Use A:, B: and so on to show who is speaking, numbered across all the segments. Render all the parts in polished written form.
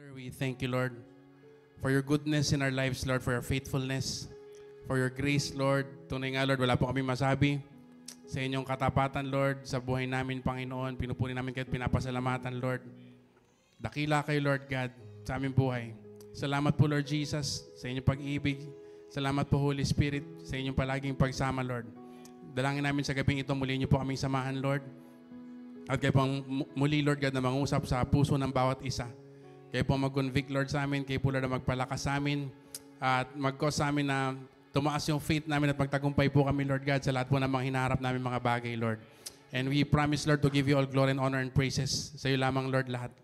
A: Father, we thank you, Lord, for your goodness in our lives, Lord, for your faithfulness, for your grace, Lord. Tunay nga, Lord, wala po kami masabi sa inyong katapatan, Lord, sa buhay namin, Panginoon. Pinupuni namin kayo at pinapasalamatan, Lord. Dakila kayo, Lord God, sa aming buhay. Salamat po, Lord Jesus, sa inyong pag-ibig. Salamat po, Holy Spirit, sa inyong palaging pagsama, Lord. Dalangin namin sa gabing ito, muli niyo po kaming samahan, Lord. At kayo pong muli, Lord God, na mangusap sa puso ng bawat isa. Kayo po mag-convict, Lord, sa amin. Kayo po, Lord, na magpalakas sa amin. At mag-cause sa amin na tumaas yung faith namin at magtagumpay po kami, Lord God, sa lahat po ng mga hinaharap namin mga bagay, Lord. And we promise, Lord, to give you all glory and honor and praises. Sa iyo lamang, Lord, lahat.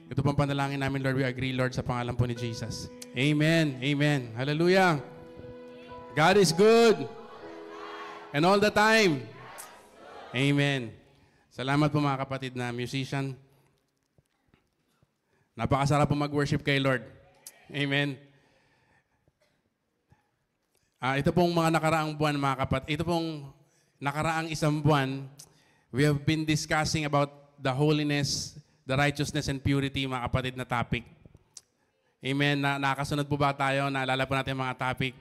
A: Ito pong panalangin namin, Lord. We agree, Lord, sa pangalan po ni Jesus. Amen. Amen. Hallelujah. God is good. And all the time. Amen. Salamat po mga kapatid na musician. Napakasarap po mag-worship kay Lord. Amen. Ito pong mga nakaraang buwan mga kapatid. Ito pong nakaraang isang buwan, we have been discussing about the holiness, the righteousness, and purity, mga kapatid na topic. Amen. Nakasunod po ba tayo? Naalala po natin mga topic.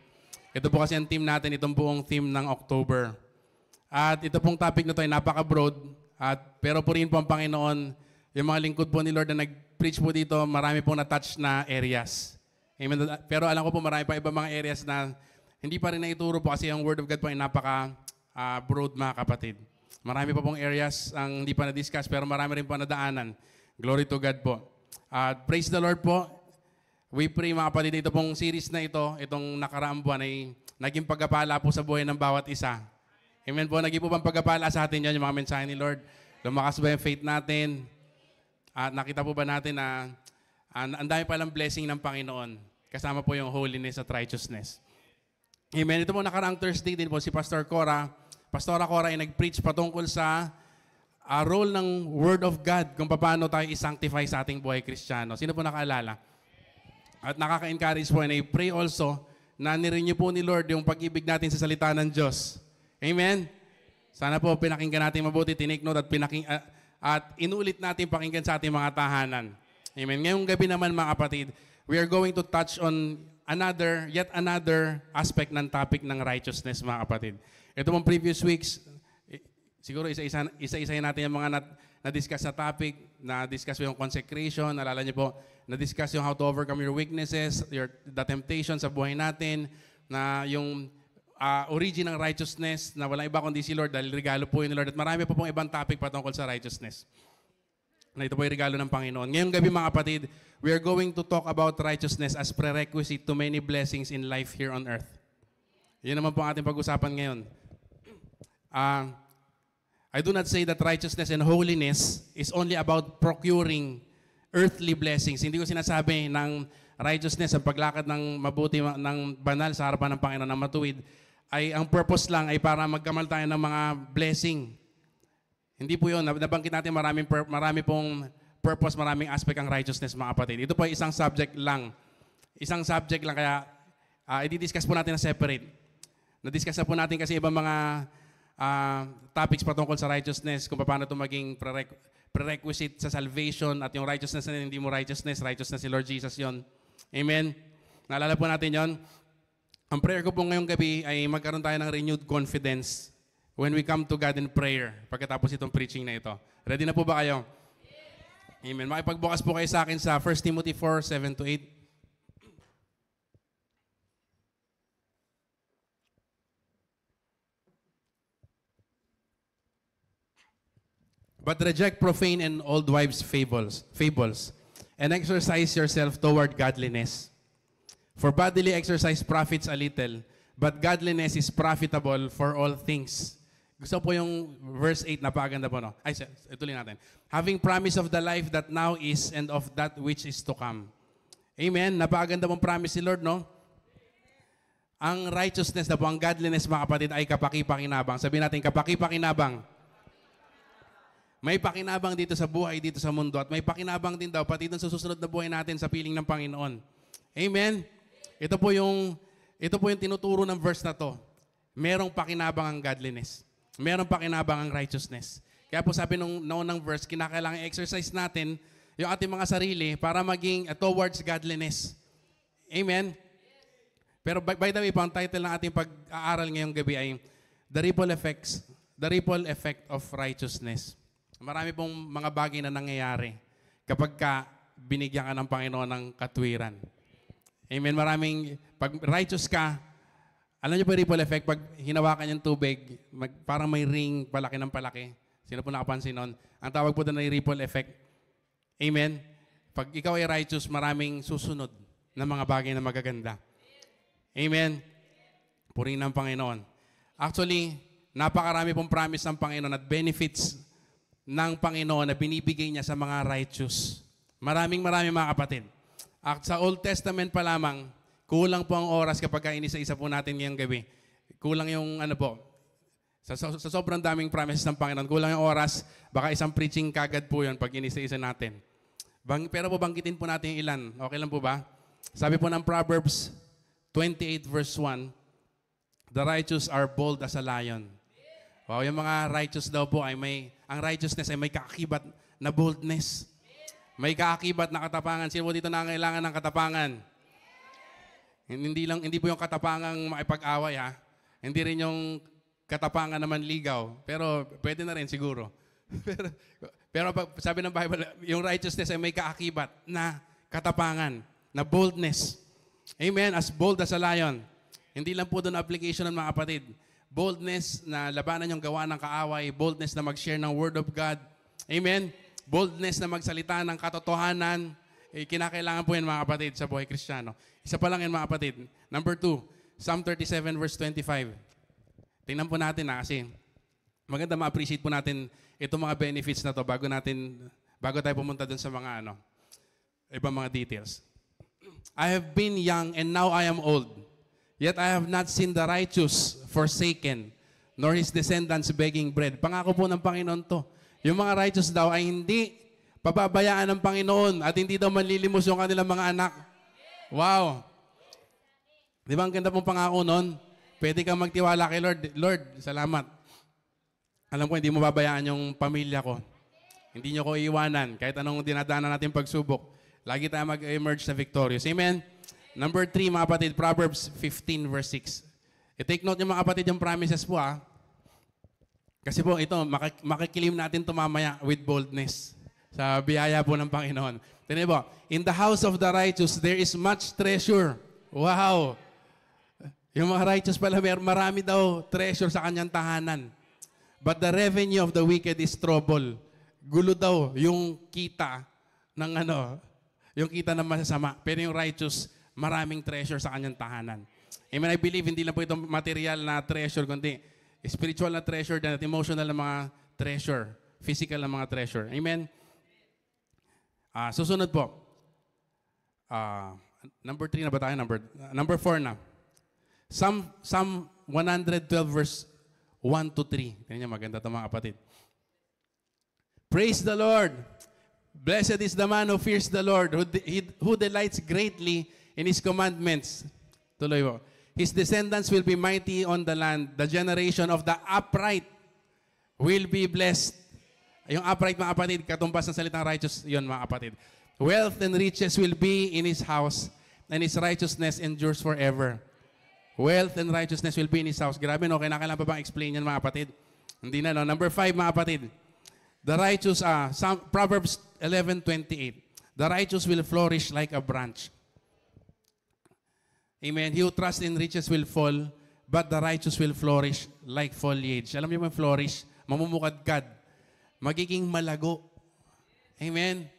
A: Ito po kasi ang theme natin, itong buong theme ng October. At ito pong topic na ito ay napaka-broad. Pero po rin po ang Panginoon, yung mga lingkod po ni Lord na nag-preach po dito, marami pong na-touch na areas. Amen. Pero alam ko po marami pa iba mga areas na hindi pa rin naituro po kasi ang Word of God po ay napaka-broad mga kapatid. Marami pa pong areas ang hindi pa na-discuss pero marami rin po nadaanan. Glory to God po. Praise the Lord po. We pray mga kapatid, ito pong series na ito, itong nakaraang buwan ay naging pagpapala po sa buhay ng bawat isa. Amen po. Naging po bang pagpapala sa atin yan, yung mga mensahe ni Lord? Lumakas ba yung faith natin? At nakita po ba natin na ang dami palang blessing ng Panginoon kasama po yung holiness at righteousness. Amen. Ito po nakaraang Thursday din po si Pastora Cora ay nag-preach patungkol sa role ng Word of God kung paano tayo i-sanctify sa ating buhay Kristiyano. Sino po nakaalala? At nakaka-encourage po and I pray also na nirenew po ni Lord yung pag-ibig natin sa salita ng Diyos. Amen? Sana po pinakinggan natin mabuti, tinake note at inulit natin pakinggan sa ating mga tahanan. Amen. Ngayong gabi naman mga kapatid, we are going to touch on yet another aspect ng topic ng righteousness mga kapatid. Ito mong previous weeks, siguro isa-isa natin yung mga na-discuss sa topic, na-discuss yung consecration, nalala niyo po, na-discuss yung how to overcome your weaknesses, the temptation sa buhay natin, na yung origin ng righteousness, na walang iba kundi si Lord, dahil regalo po yun ni Lord. At marami pa pong ibang topic patungkol sa righteousness. Na ito po yung regalo ng Panginoon. Ngayong gabi mga kapatid, we are going to talk about righteousness as prerequisite to many blessings in life here on earth. Yun naman po ang ating pag-usapan ngayon. I do not say that righteousness and holiness is only about procuring earthly blessings. Hindi ko sinasabi ng righteousness, ang paglakad ng mabuti, ng banal sa harapan ng Panginoon, ng matuwid, ay ang purpose lang ay para magkamal tayo ng mga blessing. Hindi po yun. Nabanggit natin marami pong purpose, maraming aspect ang righteousness mga kapatid. Ito po ay isang subject lang. Isang subject lang kaya i-discuss po natin na separate. Na-discuss na po natin kasi ibang mga topics patungkol sa righteousness, kung paano ito maging prerequisite sa salvation at yung righteousness na hindi mo righteousness ni Lord Jesus yon. Amen? Naalala po natin yon. Ang prayer ko po ngayong gabi ay magkaroon tayo ng renewed confidence when we come to God in prayer pagkatapos itong preaching na ito. Ready na po ba kayo? Amen. Makipagbukas po kayo sa akin sa 1 Timothy 4:7-8. But reject profane and old wives' fables, and exercise yourself toward godliness. For bodily exercise profits a little, but godliness is profitable for all things. Gusto po yung verse 8, napakaganda po, no? Ituloy natin. Having promise of the life that now is and of that which is to come. Amen? Napakaganda pong promise si Lord, no? Ang righteousness na po, ang godliness, mga kapatid, ay kapaki-pakinabang. Sabihin natin, kapaki-pakinabang. May pakinabang dito sa buhay, dito sa mundo, at may pakinabang din daw, pati dun sa susunod na buhay natin sa piling ng Panginoon. Amen? Ito po yung tinuturo ng verse na to. Merong pakinabang ang godliness. Merong pakinabang ang righteousness. Kaya po sabi nung naunang verse, kinakailangan exercise natin yung ating mga sarili para maging towards godliness. Amen? Pero by the way, ang title ng ating pag-aaral ngayong gabi ay The Ripple Effect of Righteousness. Marami pong mga bagay na nangyayari kapag binigyan ka ng Panginoon ng katwiran. Amen? Pag righteous ka, alam niyo po yung ripple effect, pag hinawakan yung tubig, parang may ring, palaki ng palaki. Sino po nakapansin nun? Ang tawag po doon ay ripple effect. Amen? Pag ikaw ay righteous, maraming susunod na mga bagay na magaganda. Amen? Purihin ng Panginoon. Actually, napakarami pong promise ng Panginoon at benefits ng Panginoon na binibigay niya sa mga righteous. Maraming mga kapatid. At sa Old Testament pa lamang, kulang po ang oras kapag inisa-isa po natin ngayong gabi. Kulang yung sa sobrang daming promises ng Panginoon, kulang yung oras, baka isang preaching kagad po yun pag inisa-isa natin. Pero po banggitin po natin yung ilan. Okay lang po ba? Sabi po ng Proverbs 28 verse 1, the righteous are bold as a lion. Wow, yung mga righteous daw po ang righteousness ay may kaakibat na boldness. May kaakibat na katapangan. Sino po dito nangangailangan ng katapangan? Hindi po yung katapangang makipag-away, ha? Hindi rin yung katapangan naman ligaw. Pero pwede na rin siguro. pero sabi ng Bible, yung righteousness ay may kaakibat na katapangan, na boldness. Amen? As bold as a lion. Hindi lang po doon application ng mga kapatid. Boldness na labanan yung gawa ng kaaway. Boldness na mag-share ng Word of God. Amen? Boldness na magsalita ng katotohanan. Kinakailangan po yan mga kapatid sa buhay Kristiyano. Isa pa lang yan mga kapatid. Number 2, Psalm 37 verse 25. Tingnan po natin kasi maganda ma-appreciate po natin itong mga benefits na to bago tayo pumunta dun sa mga ibang mga details. I have been young and now I am old. Yet I have not seen the righteous forsaken, nor his descendants begging bread. Pangako po ng Panginoon to. Yung mga righteous daw ay hindi pababayaan ng Panginoon at hindi daw manlilimos yung kanilang mga anak. Wow! Di ba ang ganda pong pangako nun? Pwede kang magtiwala kay Lord. Lord, salamat. Alam ko, hindi mo babayaan yung pamilya ko. Hindi nyo ko iiwanan. Kahit anong dinadaanan natin pagsubok. Lagi tayo mag-emerge na victorious. Amen? Number 3, mga kapatid, Proverbs 15 verse 6. I-take note nyo mga kapatid yung promises po Kasi po ito, makikilim natin ito mamaya with boldness. Sa biyaya po ng Panginoon. Tignan po, in the house of the righteous, there is much treasure. Wow! Yung mga righteous pala, marami daw treasure sa kanyang tahanan. But the revenue of the wicked is trouble. Gulo daw yung kita ng yung kita ng masasama. Pero yung righteous, maraming treasure sa kanyang tahanan. Amen, I believe hindi lang po itong material na treasure, kundi spiritual na treasure at emotional na mga treasure. Physical na mga treasure. Amen? Susunod po. Number 3 na ba tayo? Number 4 na. Psalm 112 verse 1 to 3. Tingnan niyo, maganda ito mga kapatid. Praise the Lord. Blessed is the man who fears the Lord, who delights greatly in His commandments. Tuloy po. His descendants will be mighty on the land. The generation of the upright will be blessed. Yung upright, mga kapatid, katumbas ng salitang righteous, yun mga kapatid. Wealth and riches will be in his house, and his righteousness endures forever. Wealth and righteousness will be in his house. Grabe, no? Kailangan pa bang explain yan, mga kapatid? Hindi na, no? Number 5, mga kapatid. The righteous, Proverbs 11:28. The righteous will flourish like a branch. Amen. He who trusts in riches will fall, but the righteous will flourish like foliage. Alam niyo ba flourish? Mamumukadkad. Magiging malago. Amen.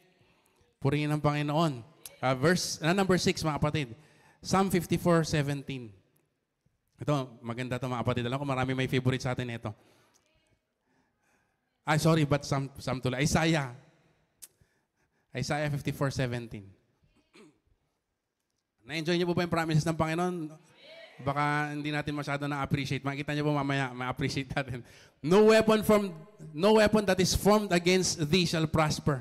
A: Purihin ang Panginoon. Number 6, mga kapatid. Psalm 54:17. Ito, maganda ito mga kapatid. Alam ko marami may favorite sa atin ito. But Psalm tuloy. Isaiah 54:17. Na-enjoy niyo po ba yung promises ng Panginoon? Baka hindi natin masyado na-appreciate. Makikita niyo po mamaya, ma-appreciate natin. No weapon that is formed against thee shall prosper.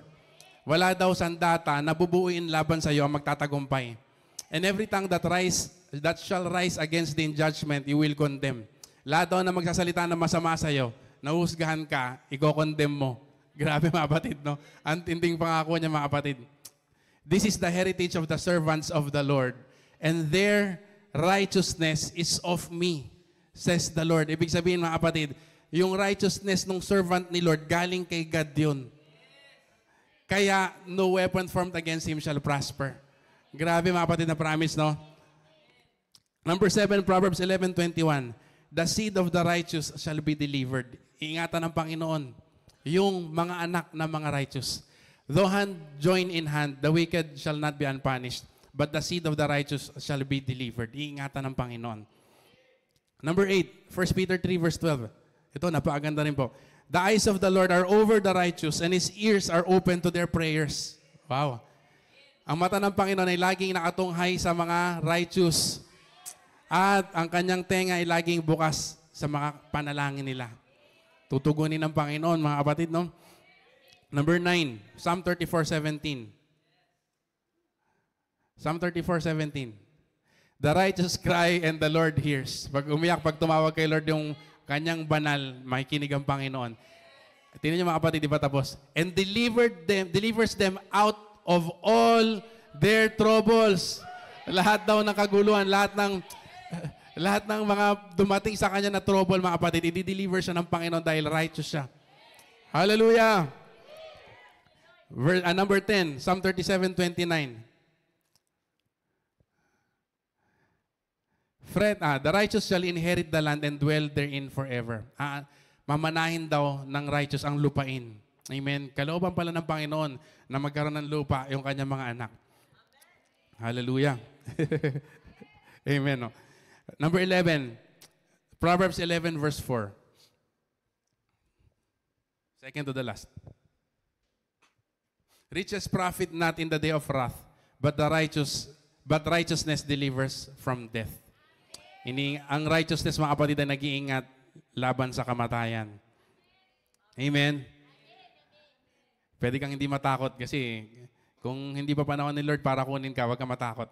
A: Wala daw sandata na bubuuin laban sa iyo ang magtatagumpay. And every tongue that shall rise against thee in judgment, you will condemn. Lahat daw na magsasalita ng masama sa iyo, nahusgahan ka, i-condemn mo. Grabe mga kapatid, no? Ang tinding pangako niya mga kapatid. This is the heritage of the servants of the Lord, and their righteousness is of me, says the Lord. Ibig sabihin mga kapatid, yung righteousness ng servant ni Lord, galing kay God yun. Kaya, no weapon formed against him shall prosper. Grabe mga kapatid na promise, no? Number 7, Proverbs 11:21. The seed of the righteous shall be delivered. Iingatan ng Panginoon yung mga anak ng mga righteous. Though hand join in hand, the wicked shall not be unpunished, but the seed of the righteous shall be delivered. Iingatan ng Panginoon. Number 8, 1 Peter 3 verse 12. Ito, napakaganda rin po. The eyes of the Lord are over the righteous, and His ears are open to their prayers. Wow. Ang mata ng Panginoon ay laging nakatunghay sa mga righteous. At ang kanyang tenga ay laging bukas sa mga panalangin nila. Tutugunin ng Panginoon, mga kapatid, no? Number 9, Psalm 34:17. Psalm 34:17. The righteous cry and the Lord hears. Pag umiyak, pag tumawag kay Lord yung kanyang banal, makikinig ang Panginoon. Tingnan niyo mga kapatid, di ba tapos? And delivers them out of all their troubles. Lahat daw ng kaguluhan, lahat ng mga dumating sa kanya na trouble, mga kapatid, i-deliver siya ng Panginoon dahil righteous siya. Hallelujah! Number 10, Psalm 37:29. The righteous shall inherit the land and dwell therein forever. Mamanahin daw ng righteous ang lupain. Amen. Kalooban pala ng Panginoon na magkaroon ng lupa yung kanyang mga anak. Hallelujah. Amen. No? Number 11, Proverbs 11 verse 4. Second to the last. Riches profit not in the day of wrath, but righteousness delivers from death. Ang righteousness, mga kapatid, ay nag-iingat laban sa kamatayan. Amen? Pwede kang hindi matakot kasi kung hindi pa panahon ni Lord para kunin ka, huwag kang matakot.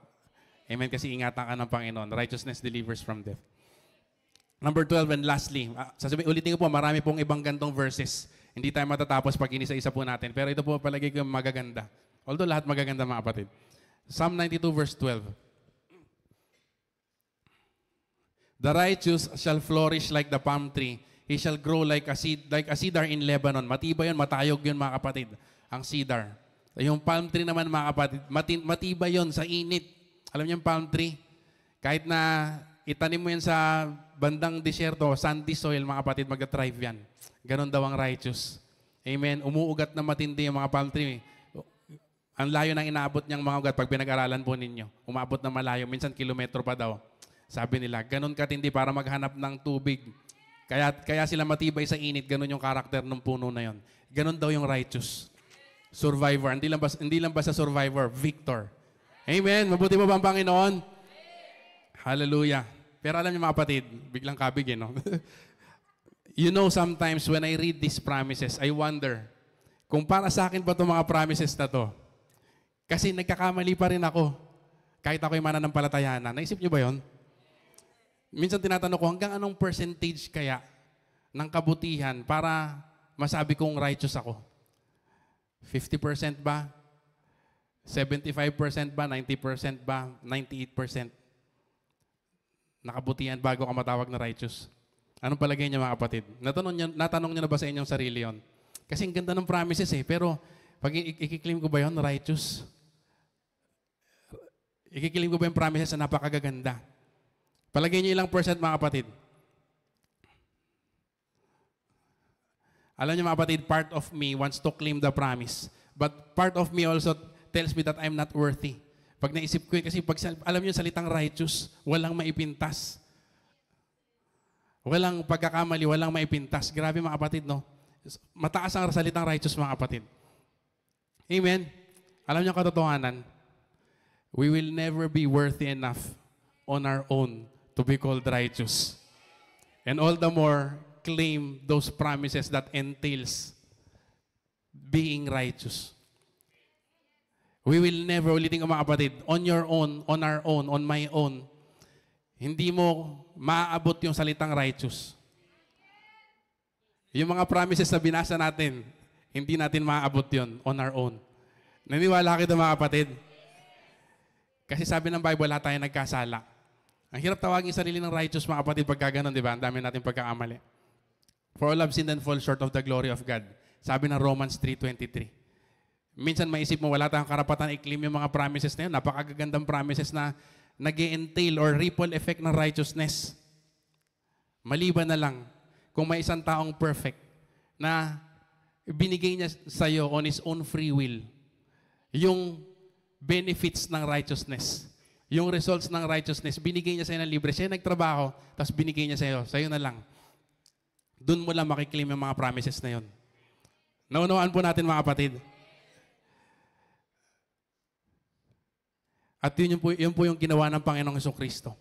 A: Amen? Kasi ingatan ka ng Panginoon. Righteousness delivers from death. Number 12 and lastly, ulitin ko po, marami pong ibang gantong verses. Hindi tayo matatapos pag inisa-isa po natin. Pero ito po palagi ko magaganda. Although lahat magaganda, mga kapatid. Psalm 92 verse 12. The righteous shall flourish like the palm tree. He shall grow like a cedar in Lebanon. Matibay yun, matayog yun, mga kapatid. Ang cedar. Yung palm tree naman, mga kapatid, matibay yun sa init. Alam niyo yung palm tree? Kahit na itanim mo yan sa bandang disyerto, sandy soil, mga kapatid, mag-thrive yan. Ganon daw ang righteous. Amen. Umuugat na matindi yung mga palm tree. Ang layo ng inaabot niyang mga ugat pag pinag-aralan po ninyo. Umabot na malayo. Minsan kilometro pa daw. Sabi nila, ganon katindi para maghanap ng tubig. Kaya sila matibay sa init. Ganon yung karakter ng puno na yon. Ganon daw yung righteous. Survivor. Hindi lang ba sa survivor, victor. Amen. Mabuti ba ba ang Panginoon? Hallelujah. Pero alam niyo mga kapatid, biglang kabig no? You know, sometimes when I read these promises, I wonder kung para sa akin ba itong mga promises na to. Kasi nagkakamali pa rin ako. Kahit ako'y mananampalataya na. Naisip niyo ba yon? Minsan tinatanong ko, hanggang anong percentage kaya ng kabutihan para masabi kong righteous ako? 50% ba? 75% ba? 90% ba? 98%? Nakabutihan bago ka matawag na righteous. Anong palagay niyo mga kapatid? Natanong niyo na ba sa inyong sarili yon? Kasi ang ganda ng promises pero pag ikiklaim ko ba yon righteous? Ikiklaim ko ba yung promises na napakagaganda? Palagay niyo ilang percent mga kapatid? Alam niyo mga kapatid, part of me wants to claim the promise. But part of me also tells me that I'm not worthy. Pag naisip ko kasi alam niyo salitang righteous, walang maipintas. Walang pagkakamali, walang maipintas. Grabe mga kapatid, no? Mataas ang salitang righteous, mga kapatid. Amen? Alam niyo ang katotohanan? We will never be worthy enough on our own to be called righteous. And all the more, claim those promises that entails being righteous. We will never, ulitin ko mga kapatid, on your own, on our own, on my own, hindi mo maaabot yung salitang righteous. Yung mga promises na binasa natin, Hindi natin maaabot yon on our own. Naniwala kita mga kapatid? Kasi sabi ng Bible, lahat tayo nagkasala. Ang hirap tawagin yung sarili ng righteous mga kapatid pagka ganun, di ba? Ang dami natin pagkakamali. For all have sinned and fall short of the glory of God. Sabi ng Romans 3:23. Minsan maisip mo, wala tayong karapatan i-claim yung mga promises na yun. Napakagagandang promises na nag-entail or ripple effect ng righteousness. Maliban na lang kung may isang taong perfect na binigay niya sa iyo on his own free will yung benefits ng righteousness. Yung results ng righteousness, binigay niya sa iyo ng libre. Siya nagtrabaho, tapos binigay niya sa iyo na lang. Doon mo lang makiklaim yung mga promises na yun. Naunawaan po natin mga kapatid. At yun po yung ginawa ng Panginoong Jesucristo.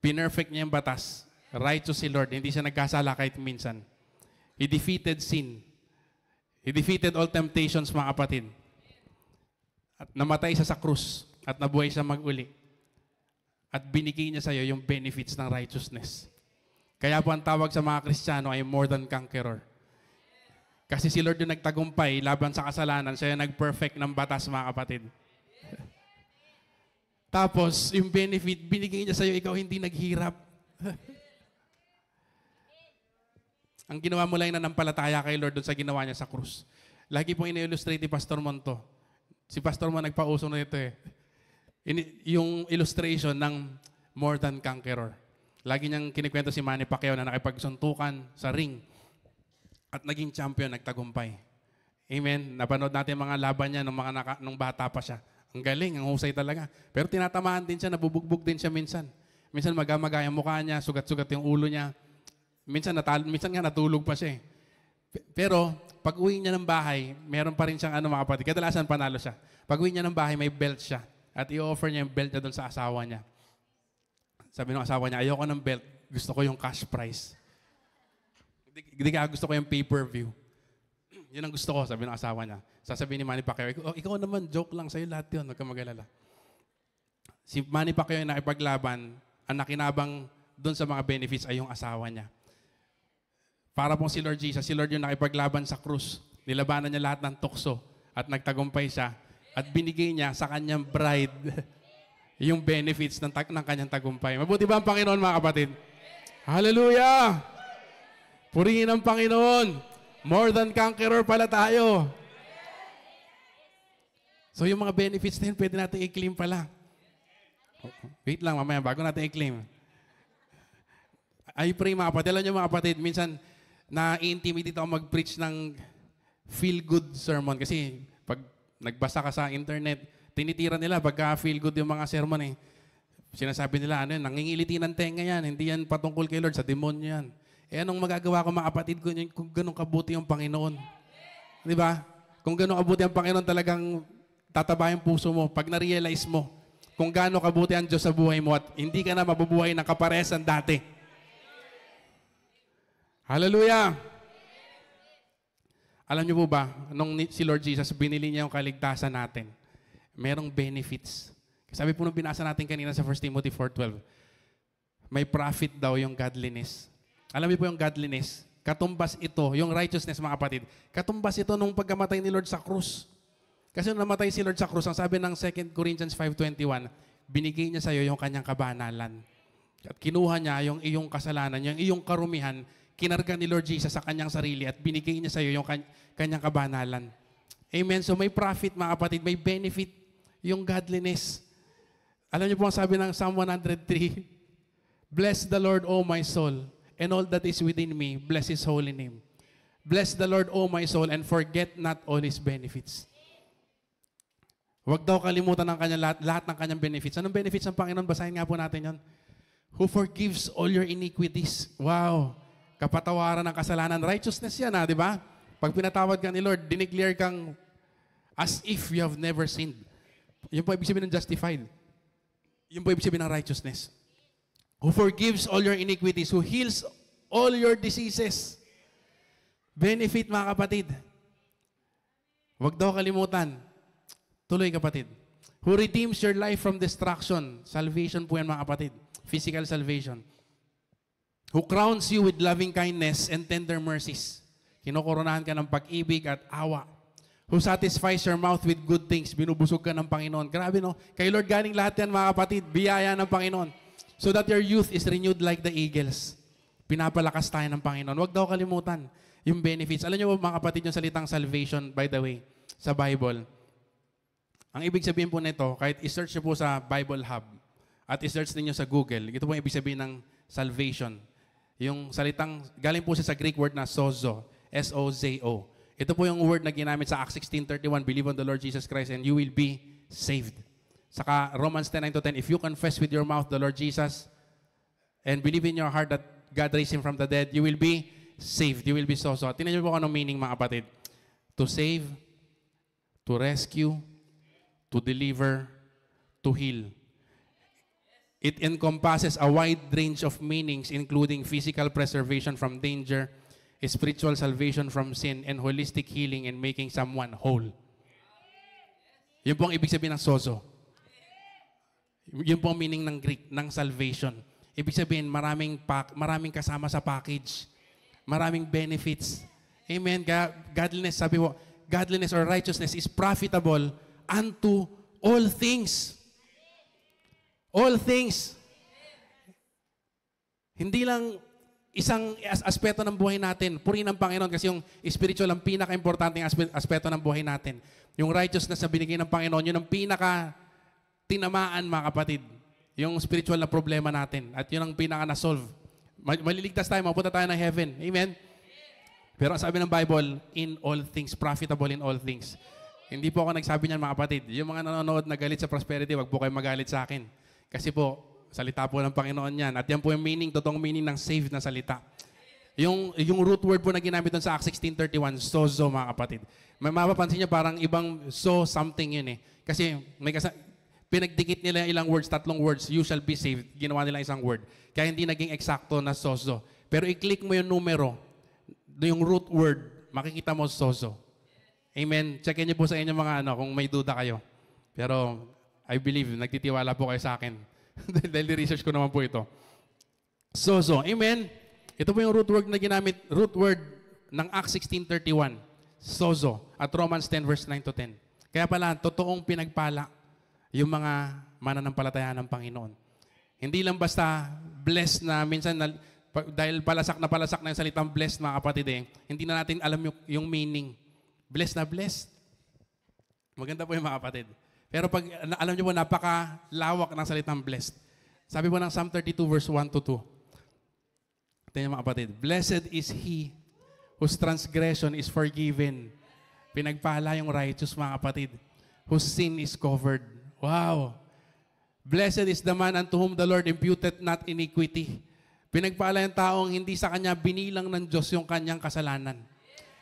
A: Pinerfect niya yung batas. Righteous si Lord. Hindi siya nagkasala kahit minsan. He defeated sin. He defeated all temptations, mga kapatid. At namatay siya sa krus. At nabuhay siya mag-uli. At binigay niya sa iyo yung benefits ng righteousness. Kaya po ang tawag sa mga Kristiyano ay more than conqueror. Kasi si Lord yung nagtagumpay laban sa kasalanan. Siya yung nag-perfect ng batas, mga kapatid. Tapos, yung benefit, binigay niya sa iyo, ikaw hindi naghirap. Ang ginawa mo lang na nampalataya kay Lord doon sa ginawa niya sa krus. Lagi pong ini-illustrate ni Pastor Monto. Si Pastor Mon nagpauso na ito eh. Yung illustration ng more than conqueror. Lagi niyang kinikwento si Manny Pacquiao na nakipagsuntukan sa ring at naging champion, nagtagumpay. Amen. Napanood natin mga laban niya nung bata pa siya. Ang galing, ang husay talaga. Pero tinatamaan din siya, nabubugbog din siya minsan. Minsan magamagay ang mukha niya, sugat-sugat yung ulo niya. Minsan nga natulog pa siya eh. Pero pag uwi niya ng bahay, meron pa rin siyang mga kapatid. Kadalasan panalo siya. Pag uwi niya ng bahay, may belt siya. At i-offer niya yung belt niya doon sa asawa niya. Sabi ng asawa niya, ayoko ng belt. Gusto ko yung cash prize. Hindi ka gusto ko yung pay-per-view. Yun ang gusto ko, sabi ng asawa niya. Sasabihin ni Manny Pacquiao, ikaw naman, joke lang sa'yo lahat yun. Huwag kang mag-alala. Si Manny Pacquiao yung nakipaglaban, ang nakinabang doon sa mga benefits ay yung asawa niya. Para pong si Lord Jesus, si Lord yung nakipaglaban sa krus. Nilabanan niya lahat ng tukso at nagtagumpay siya. At binigay niya sa kanyang bride yung benefits ng kanyang tagumpay. Mabuti ba ang Panginoon, mga kapatid? Hallelujah! Purihin ang Panginoon. More than conqueror pala tayo. So yung mga benefits na yun, pwede natin i-claim pala. Wait lang, mamaya, bago natin i-claim. I pray mga kapatid. Alam niyo mga kapatid, minsan na-intimidate ako mag-preach ng feel-good sermon. Kasi pag nagbasa ka sa internet, tinitira nila pagka feel-good yung mga sermon eh. Sinasabi nila, nangingiliti ng tenga yan. Hindi yan patungkol kay Lord, sa demonyo yan. Eh anong magagawa ko mga kapatid kung ganun kabuti yung Panginoon? Di ba? Kung ganun kabuti ang Panginoon, talagang tataba yung puso mo pag na-realize mo kung gaano kabuti ang Diyos sa buhay mo at hindi ka na mabubuhay ng kaparesan dati. Hallelujah! Alam niyo po ba, nung si Lord Jesus, binili niya yung kaligtasan natin, merong benefits. Sabi po nung binasa natin kanina sa 1 Timothy 4:12, may profit daw yung godliness. Alam niyo po yung godliness, katumbas ito, yung righteousness mga kapatid, katumbas ito nung pagkamatay ni Lord sa krus. Kasi nung namatay si Lord sa krus, ang sabi ng 2 Corinthians 5:21, binigay niya sa iyo yung kanyang kabanalan. At kinuha niya yung iyong kasalanan, yung iyong karumihan, kinarga ni Lord Jesus sa kanyang sarili at binigay niya sa iyo yung kanyang kabanalan. Amen. So may profit mga kapatid, may benefit yung godliness. Alam niyo po ang sabi ng Psalm 103, bless the Lord, O my soul, and all that is within me, bless His holy name. Bless the Lord, O my soul, and forget not all His benefits. Huwag daw kalimutan ng lahat ng kanyang benefits. Anong benefits ng Panginoon? Basahin nga po natin yon. Who forgives all your iniquities. Wow! Kapatawaran ng kasalanan. Righteousness yan, di ba? Pag pinatawad ka ni Lord, dineclare kang as if you have never sinned. Yun po ibig sabihin ng justified. Yun po ibig sabihin ng righteousness. Who forgives all your iniquities, who heals all your diseases. Benefit, mga kapatid. Huwag daw kalimutan. Tuloy, kapatid. Who redeems your life from destruction. Salvation po yan, mga kapatid. Physical salvation. Who crowns you with loving kindness and tender mercies. Kinokoronahan ka ng pag-ibig at awa. Who satisfies your mouth with good things. Binubusog ka ng Panginoon. Grabe, no? Kay Lord galing lahat yan, mga kapatid. Biyaya ng Panginoon. So that your youth is renewed like the eagles. Pinapalakas tayo ng Panginoon. Huwag daw kalimutan yung benefits. Alam niyo mga kapatid, yung salitang salvation, by the way, sa Bible. Ang ibig sabihin po nito, kahit i-search niyo po sa Bible Hub at i-search niyo sa Google, ito po yung ibig sabihin ng salvation. Yung salitang, galing po siya sa Greek word na sozo. S-O-Z-O. Ito po yung word na ginamit sa Acts 16:31, believe on the Lord Jesus Christ and you will be saved. Saka Romans 10:9-10, if you confess with your mouth the Lord Jesus and believe in your heart that God raised Him from the dead, you will be saved. You will be sozo. Tingnan niyo po kung anong meaning, mga kapatid. To save, to rescue, to deliver, to heal. It encompasses a wide range of meanings including physical preservation from danger, spiritual salvation from sin, and holistic healing and making someone whole. Yun po ang ibig sabihin ng sozo. Yun po ang meaning ng Greek, ng salvation. Ibig sabihin, maraming kasama sa package. Maraming benefits. Amen. Godliness, sabi po, godliness or righteousness is profitable unto all things. All things. Hindi lang isang aspeto ng buhay natin. Purihin ng Panginoon kasi yung spiritual ang pinaka-importanting aspeto ng buhay natin. Yung righteousness na binigay ng Panginoon, yun ang pinaka-tinamaan, mga kapatid. Yung spiritual na problema natin. At yun ang pinaka-na-solve. Maliligtas tayo, mapunta tayo ng heaven. Amen? Pero ang sabi ng Bible, in all things, profitable in all things. Hindi po ako nagsabi niyan, mga kapatid. Yung mga nanonood na galit sa prosperity, wag po kayo magalit sa akin. Kasi po, salita po ng Panginoon yan. At yan po yung meaning, totoong meaning ng saved na salita. Yung root word po na ginamit doon sa Acts 16:31, sozo, mga kapatid. May mapapansin niyo parang ibang so something yun eh. Kasi pinagdikit nila ilang words, 3 words, you shall be saved. Ginawa nila isang word. Kaya hindi naging eksakto na sozo. Pero i-click mo yung numero, yung root word, makikita mo sozo. Amen. Checkin niyo po sa inyo mga kung may duda kayo. Pero I believe, nagtitiwala po kayo sa akin. Dahil research ko naman po ito. Sozo. Amen. Ito po yung root word na ginamit, root word ng Acts 16:31. Sozo. At Romans 10:9-10. Kaya pala, totoong pinagpala yung mga mananampalataya ng Panginoon. Hindi lang basta blessed na minsan, dahil palasak na yung salitang blessed, mga kapatid hindi na natin alam yung meaning. Blessed na blessed. Maganda po yung mga kapatid. Pero pag alam niyo po, napakalawak ng salitang blessed. Sabi po ng Psalm 32:1-2. Tingnan mga kapatid. Blessed is he whose transgression is forgiven. Pinagpala yung righteous, mga kapatid. Whose sin is covered. Wow! Blessed is the man unto whom the Lord imputed not iniquity. Pinagpala yung taong hindi sa kanya binilang ng Diyos yung kanyang kasalanan.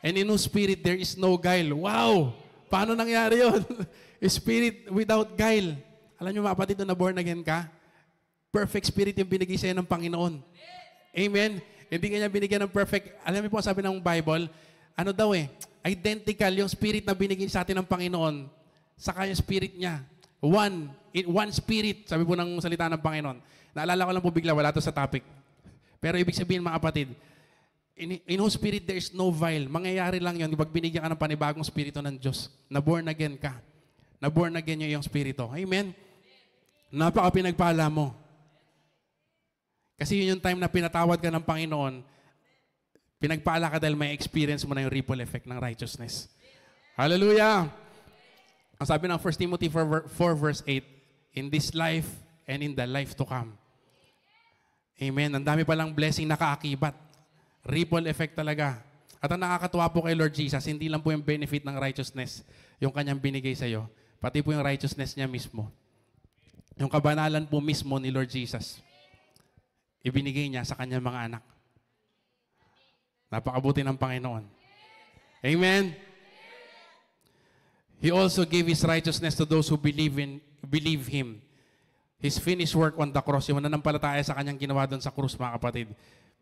A: And in whose spirit there is no guile. Wow! Paano nangyari yun? Spirit without guile. Alam niyo mga kapatid, na born again ka, perfect spirit yung binigay sa'yo ng Panginoon. Amen? Hindi kanya binigyan ng perfect. Alam niyo po, sabi ng Bible, identical yung spirit na binigay sa atin ng Panginoon sa kanyang spirit niya. One spirit, sabi po ng salita ng Panginoon. Naalala ko lang po bigla, wala to sa topic. Pero ibig sabihin mga kapatid, in whose spirit there is no guile. Mangyayari lang yun pag binigyan ka ng panibagong spirito ng Diyos. Na born again ka. Na born again yung spirito. Amen? Napaka-pinagpala mo. Kasi yun yung time na pinatawad ka ng Panginoon, pinagpala ka dahil may experience mo na yung ripple effect ng righteousness. Hallelujah! Ang sabi ng 1 Timothy 4:8, in this life and in the life to come. Amen. Ang dami palang blessing nakaakibat. Ripple effect talaga. At ang nakakatuwa po kay Lord Jesus, hindi lang po yung benefit ng righteousness yung kanyang binigay sa iyo, pati po yung righteousness niya mismo. Yung kabanalan po mismo ni Lord Jesus, ibinigay niya sa kanyang mga anak. Napakabuti ng Panginoon. Amen? He also gave His righteousness to those who believe Him. His finished work on the cross, yung nananampalataya sa kanyang ginawa doon sa krus, mga kapatid,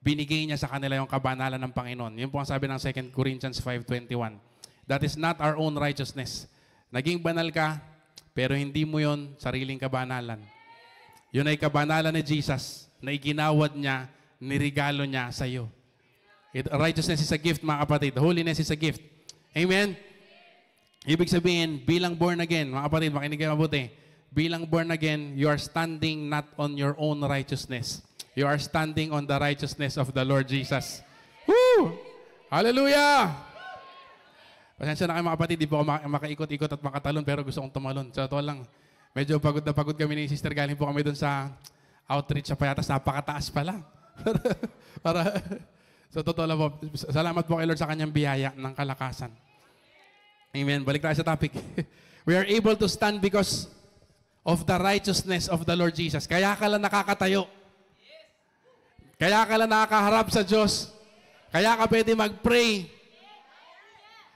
A: binigay niya sa kanila yung kabanalan ng Panginoon. Yun po ang sabi ng 2 Corinthians 5:21. That is not our own righteousness. Naging banal ka, pero hindi mo yon sariling kabanalan. Yun ay kabanalan ni Jesus na iginawad niya, nirigalo niya sa iyo. Righteousness is a gift, mga kapatid. Holiness is a gift. Amen? Ibig sabihin, bilang born again, mga kapatid, makinig kayo mabuti. Bilang born again, you are standing not on your own righteousness. You are standing on the righteousness of the Lord Jesus. Woo! Hallelujah! Pasensya na kayo mga kapatid, di po ako makaikot-ikot at makatalon, pero gusto kong tumalon. Sa totoo lang, medyo pagod na pagod kami ni Sister. Galing po kami doon sa outreach sa Payatas. Napakataas pala. Sa totoo lang po, salamat po kay Lord sa kanyang biyaya ng kalakasan. Amen. Balik tayo sa topic. We are able to stand because of the righteousness of the Lord Jesus. Kaya ka lang nakakatayo. Kaya ka lang nakakaharap sa Diyos. Kaya ka pwede mag-pray.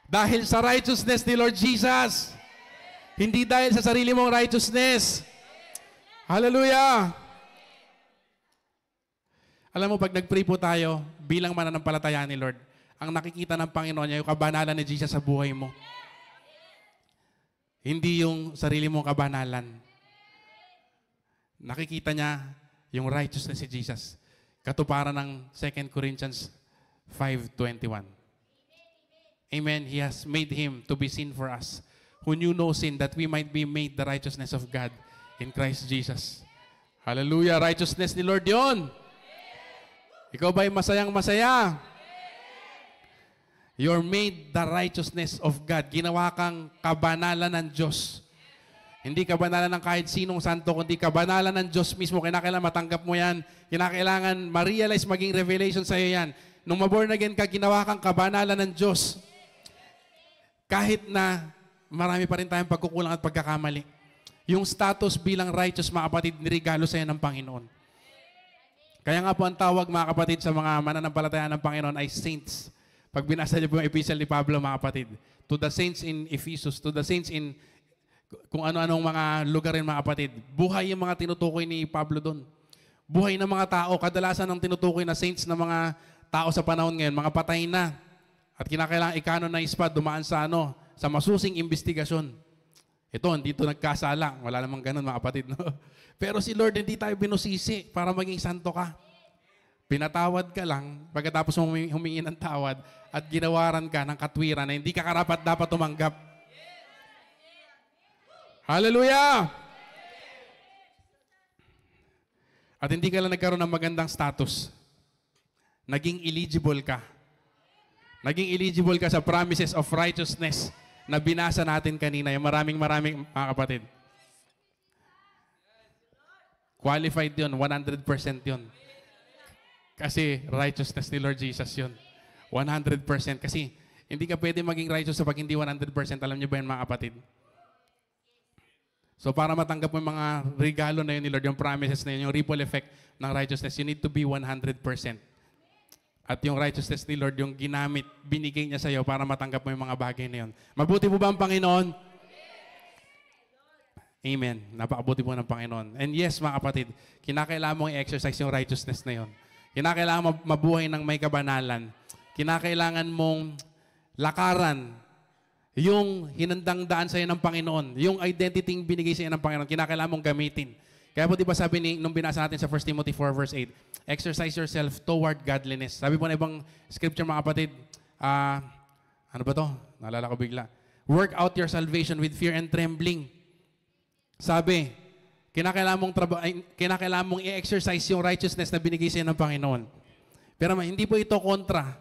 A: Dahil sa righteousness ni Lord Jesus. Hindi dahil sa sarili mong righteousness. Hallelujah! Alam mo, pag nag-pray po tayo, bilang mananampalataya ni Lord, ang nakikita ng Panginoon niya, yung kabanalan ni Jesus sa buhay mo. Hindi yung sarili mong kabanalan. Nakikita niya yung righteousness ni Jesus. Katuparan ng 2 Corinthians 5:21. Amen. He has made Him to be sin for us, who knew no sin, that we might be made the righteousness of God in Christ Jesus. Hallelujah. Righteousness ni Lord yon. Ikaw ba'y masayang-masaya? You're made the righteousness of God. Ginawa kang kabanalan ng Diyos. Hindi kabanalan ng kahit sinong santo, kundi kabanalan ng Diyos mismo. Kinakailangan matanggap mo yan. Kinakailangan ma-realize, maging revelation sa'yo yan. Nung maborn again ka, ginawa kang kabanalan ng Diyos. Kahit na marami pa rin tayong pagkukulang at pagkakamali. Yung status bilang righteous, mga kapatid, nirigalo sa'yo ng Panginoon. Kaya nga po ang tawag, mga kapatid, sa mga mananampalataya ng Panginoon ay saints. Pag binasa niyo po yung epistle ni Pablo, mga kapatid, to the saints in Ephesus, to the saints in kung ano-anong mga lugar rin, mga kapatid, buhay yung mga tinutukoy ni Pablo doon. Buhay ng mga tao, kadalasan ng tinutukoy na saints na mga tao sa panahon ngayon, mga patay na. At kinakailangan i-canonize pa, dumaan sa sa masusing investigasyon. Ito, hindi ito nagkasala. Wala namang ganun, mga kapatid. No? Pero si Lord, hindi tayo binusisi para maging santo ka. Pinatawad ka lang pagkatapos humingi ng tawad at ginawaran ka ng katwiran na hindi ka karapat dapat tumanggap. Hallelujah! At hindi ka lang nagkaroon ng magandang status. Naging eligible ka. Naging eligible ka sa promises of righteousness na binasa natin kanina. Yung maraming mga kapatid. Qualified yun, 100% yun. Kasi righteousness ni Lord Jesus yun. 100%. Kasi hindi ka pwede maging righteous pag hindi 100%. Alam niyo ba yun, mga kapatid? So para matanggap mo yung mga regalo na yun ni Lord, yung promises na yun, yung ripple effect ng righteousness, you need to be 100%. At yung righteousness ni Lord, yung ginamit, binigay niya sa iyo para matanggap mo yung mga bagay na yun. Mabuti po ba ang Panginoon? Amen. Napakabuti po ng Panginoon. And yes, mga kapatid, kinakailangan mong i-exercise yung righteousness na yun. Kinakailangan mabuhay ng may kabanalan. Kinakailangan mong lakaran yung hinandang daan sa iyo ng Panginoon. Yung identity yung binigay sa iyo ng Panginoon, kinakailangan mong gamitin. Kaya po di ba sabi nung binasa natin sa 1 Timothy 4 verse 8, exercise yourself toward godliness. Sabi po na ibang scripture, mga kapatid, ano ba to? Naalala ko bigla. Work out your salvation with fear and trembling. Sabi, kinakailangan mong i-exercise yung righteousness na binigay sa iyo ng Panginoon. Pero hindi po ito kontra,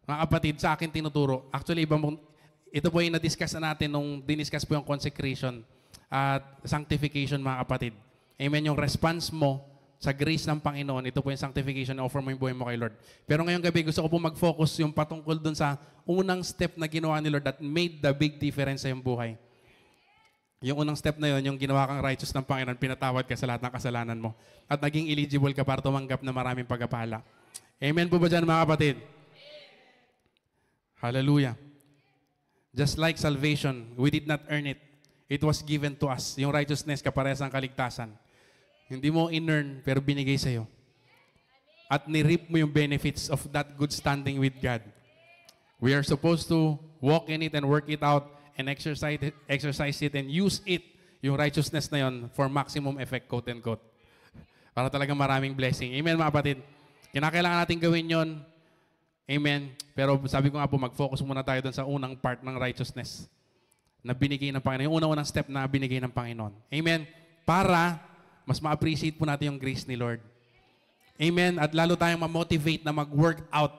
A: mga kapatid, sa akin tinuturo. Actually, ito po yung na-discuss na natin nung diniscuss po yung consecration at sanctification, mga kapatid. Amen, yung response mo sa grace ng Panginoon, ito po yung sanctification na offer mo yung buhay mo kay Lord. Pero ngayong gabi, gusto ko po mag-focus yung patungkol dun sa unang step na ginawa ni Lord that made the big difference sa iyong buhay. Yung unang step na yun, yung ginawa kang righteous ng Panginoon, pinatawad ka sa lahat ng kasalanan mo. At naging eligible ka para tumanggap na maraming pagpapala. Amen po ba dyan, mga kapatid? Hallelujah. Just like salvation, we did not earn it. It was given to us. Yung righteousness, kaparehas ng kaligtasan. Hindi mo in-earn, pero binigay sa'yo. At ni-reap mo yung benefits of that good standing with God. We are supposed to walk in it and work it out and exercise it and use it, yung righteousness na yon, for maximum effect, quote and quote. Para talagang maraming blessing. Amen, mga kapatid? Kinakailangan natin gawin yon. Amen? Pero sabi ko nga po, mag-focus muna tayo doon sa unang part ng righteousness na binigay ng Panginoon. Yung unang step na binigay ng Panginoon. Amen? Para mas ma-appreciate po natin yung grace ni Lord. Amen? At lalo tayong ma-motivate na mag-work out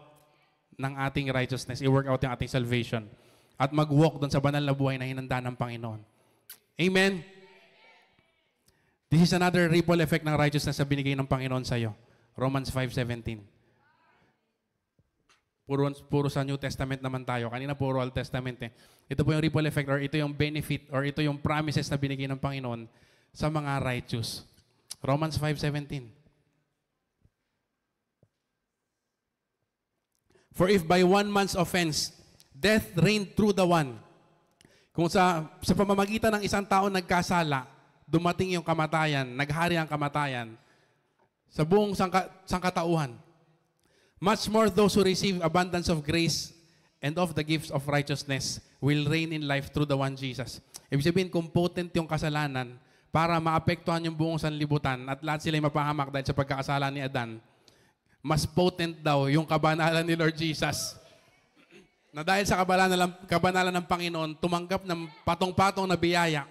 A: ng ating righteousness. I-work out yung ating salvation. At mag-walk doon sa banal na buhay na hinanda ng Panginoon. Amen? This is another ripple effect ng righteousness na binigay ng Panginoon sa iyo. Romans 5:17. Puro sa New Testament naman tayo. Kanina puro Old Testament eh. Ito po yung ripple effect or ito yung benefit or ito yung promises na binigay ng Panginoon sa mga righteous. Romans 5:17. For if by one man's offense, death reigned through the one. Kung sa pamamagitan ng isang tao nagkasala, dumating yung kamatayan, naghari ang kamatayan sa buong sangkatauhan. Much more those who receive abundance of grace and of the gifts of righteousness will reign in life through the one Jesus. Ibig sabihin, kung potent yung kasalanan para maapektuhan yung buong sanlibutan at lahat sila ay mapahamak dahil sa pagkakasala ni Adan, mas potent daw yung kabanalan ni Lord Jesus. Na dahil sa kabanalan ng Panginoon, tumanggap ng patong-patong na biyaya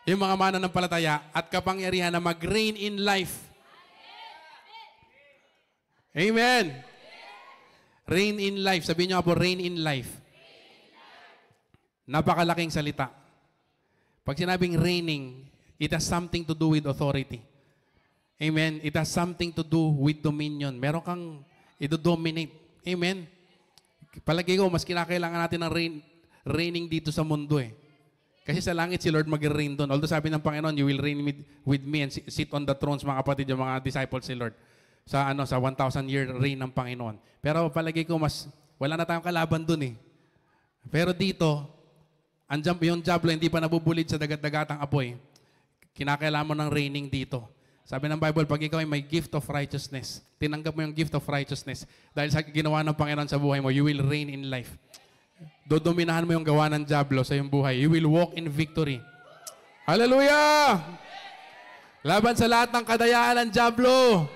A: yung mga mananampalataya at kapangyarihan na mag-reign in life. Amen. Reign in life. Sabihin nyo nga po, reign in life. Napakalaking salita. Pag sinabing reigning, it has something to do with authority. Amen. It has something to do with dominion. Meron kang i-dominate. Amen. Palagi ko, mas kinakailangan natin ng reigning dito sa mundo eh. Kasi sa langit si Lord mag-reign doon. Although sabi ng Panginoon, you will reign with me and sit on the thrones, mga kapatid, yung mga disciples si Lord. Sa 1,000-year reign ng Panginoon. Pero palagi ko, wala na tayong kalaban doon eh. Pero dito, yung diablo hindi pa nabubulid sa dagat-dagatang apoy. Kinakailangan mo ng reigning dito. Sabi ng Bible, pag ikaw ay may gift of righteousness, tinanggap mo yung gift of righteousness, dahil sa ginawa ng Panginoon sa buhay mo, you will reign in life. Dodominahan mo yung gawa ng diablo sa iyong buhay. You will walk in victory. Hallelujah! Laban sa lahat ng kadayaan ng diablo.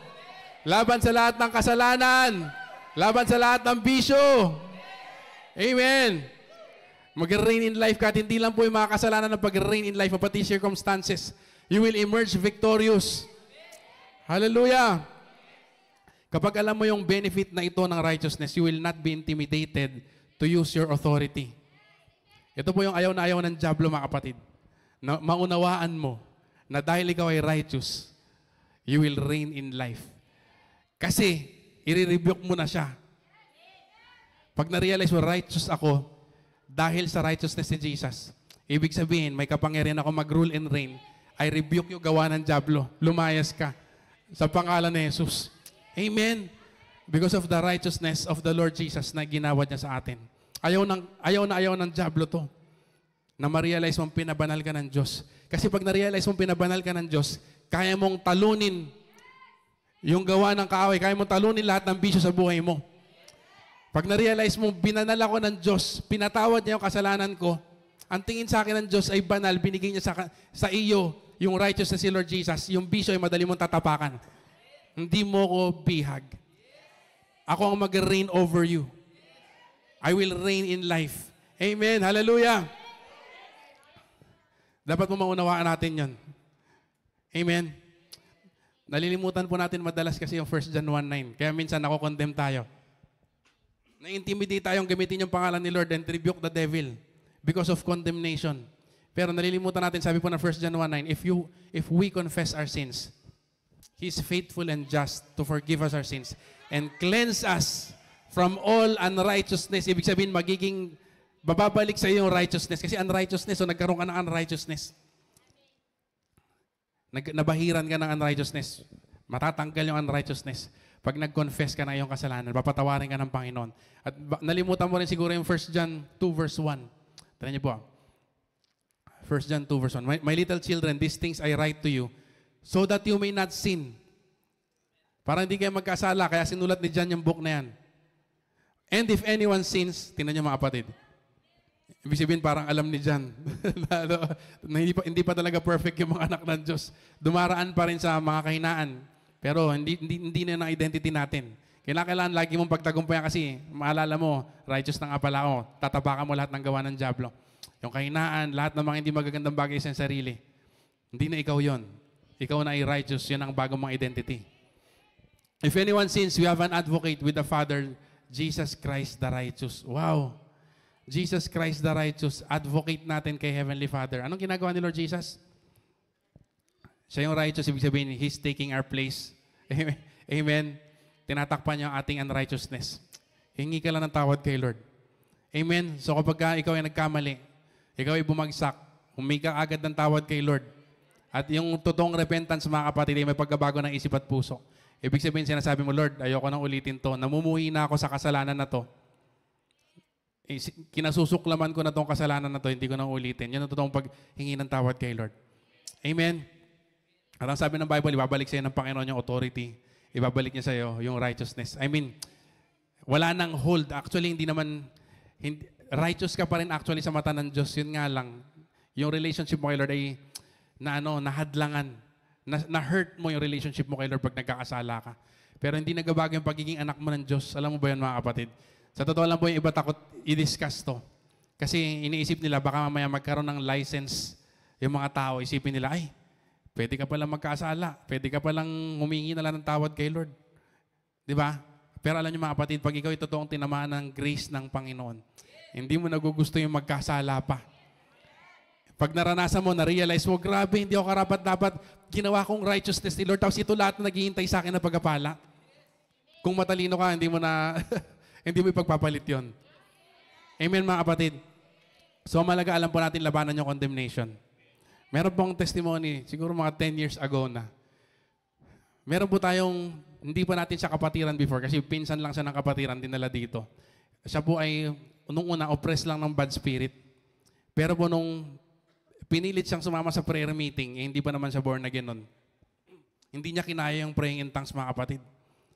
A: Laban sa lahat ng kasalanan. Laban sa lahat ng bisyo. Amen! Mag-reign in life kahit hindi lang po yung mga kasalanan ng pag-reign in life, pati circumstances. You will emerge victorious. Hallelujah! Kapag alam mo yung benefit na ito ng righteousness, you will not be intimidated to use your authority. Ito po yung ayaw na ayaw ng diablo, mga kapatid. Na maunawaan mo na dahil ikaw ay righteous, you will reign in life. Kasi, i-rebuke mo na siya. Pag na-realize mo, righteous ako dahil sa righteousness ni Jesus. Ibig sabihin, may kapangyarihan ako mag-rule and reign. I rebuke yung gawa ng diablo. Lumayas ka sa pangalan ni Jesus. Amen. Because of the righteousness of the Lord Jesus na ginawa niya sa atin. Ayaw ng diablo to. Na ma-realize mong pinabanal ka ng Diyos. Kasi pag na-realize mong pinabanal ka ng Diyos, kaya mong talunin yung gawa ng kaaway. Kaya mong talunin lahat ng bisyo sa buhay mo. Pag na-realize mong binanal ako ng Diyos, pinatawad niya yung kasalanan ko, ang tingin sa akin ng Diyos ay banal, binigay niya sa iyo yung righteousness si Lord Jesus, yung bisyo ay madali mong tatapakan. Hindi mo ko bihag. Ako ang mag-reign over you. I will reign in life. Amen. Hallelujah. Dapat mo maunawaan natin yon. Amen. Nalilimutan po natin madalas kasi yung 1 John 1:9. Kaya minsan nako-condemn tayo. Na-intimidate tayong gamitin yung pangalan ni Lord and rebuke the devil because of condemnation. Pero nalilimutan natin, sabi po ng 1 John 1:9, if we confess our sins, He is faithful and just to forgive us our sins and cleanse us from all unrighteousness. Ibig sabihin, bababalik sa iyo yung righteousness. Kasi unrighteousness, so nagkaroon ka ng unrighteousness. Nabahiran ka ng unrighteousness. Matatanggal yung unrighteousness. Pag nag-confess ka na iyong kasalanan, papatawarin ka ng Panginoon. At nalimutan mo rin siguro yung 1 John 2 verse 1. Tara niyo po. 1 John 2 verse 1. My little children, these things I write to you, so that you may not sin. Para hindi kayo magkasala, kaya sinulat ni John yung book na yan. And if anyone sins, tingnan niyo mga kapatid. Ibig sabihin parang alam ni John na hindi pa talaga perfect yung mga anak ng Diyos. Dumaraan pa rin sa mga kahinaan. Pero hindi na yung identity natin. Kailangan lagi mong pagtagumpayan kasi maalala mo, righteous na nga pala ako. Tatapakan mo lahat ng gawa ng dyablo. Yung kahinaan, lahat ng mga hindi magagandang bagay sa sarili. Hindi na ikaw yon. Ikaw na ay righteous. Yun ang bagong mong identity. If anyone sins, we have an advocate with the Father, Jesus Christ the righteous. Wow! Jesus Christ the righteous. Advocate natin kay Heavenly Father. Anong ginagawa ni Lord Jesus? Siya yung righteous. Ibig sabihin, He's taking our place. Amen. Tinatakpan niya ang ating unrighteousness. Hingi ka lang ng tawad kay Lord. Amen. So kapag ikaw ay nagkamali, ikaw ay bumagsak, humingi ka agad ng tawad kay Lord. At yung totoong repentance, mga kapatid, ay may pagkabago ng isip at puso. Ibig sabihin, sinasabi mo, Lord, ayoko nang ulitin to. Namumuhi na ako sa kasalanan na to. Kinasusuklaman ko na tong kasalanan na to, hindi ko nang ulitin. Yan ang totoong paghingi ng tawad kay Lord. Amen. At ang sabi ng Bible, ibabalik sa'yo ng Panginoon yung authority. Ibabalik niya sa'yo yung righteousness. I mean, wala nang hold. Actually, righteous ka pa rin actually sa mata ng Diyos. Yun nga lang, yung relationship mo kay Lord ay nahadlangan. Na-hurt mo yung relationship mo kay Lord pag nagkakasala ka. Pero hindi nagbabago yung pagiging anak mo ng Diyos. Alam mo ba yun, mga kapatid? Sa totoo lang po yung iba takot i-discuss to. Kasi iniisip nila, baka mamaya magkaroon ng license yung mga tao. Isipin nila, ay, pwede ka palang magkasala. Pwede ka palang humingi na lang ng tawad kay Lord. Di ba? Pero alam niyo, mga kapatid, pag ikaw ay totoong tinamaan ng grace ng Panginoon, hindi mo nagugusto yung magkasala pa. Pag naranasan mo, na-realize mo, grabe, hindi ako karapat-dapat, ginawa kong righteousness ni Lord, tapos ito lahat na naghihintay sa akin na pagkapala. Kung matalino ka, hindi mo na, hindi mo ipagpapalit yun. Amen, mga kapatid. So, malaga alam po natin labanan yung condemnation. Meron pong testimony, siguro mga 10 years ago na. Meron po tayong, hindi pa natin siya kapatiran before, kasi pinsan lang siya ng kapatiran, dinala dito. Siya po ay, nung una, oppressed lang ng bad spirit. Pero po nung pinilit siyang sumama sa prayer meeting, hindi pa naman siya born again nun. Hindi niya kinaya yung praying in tongues, mga kapatid.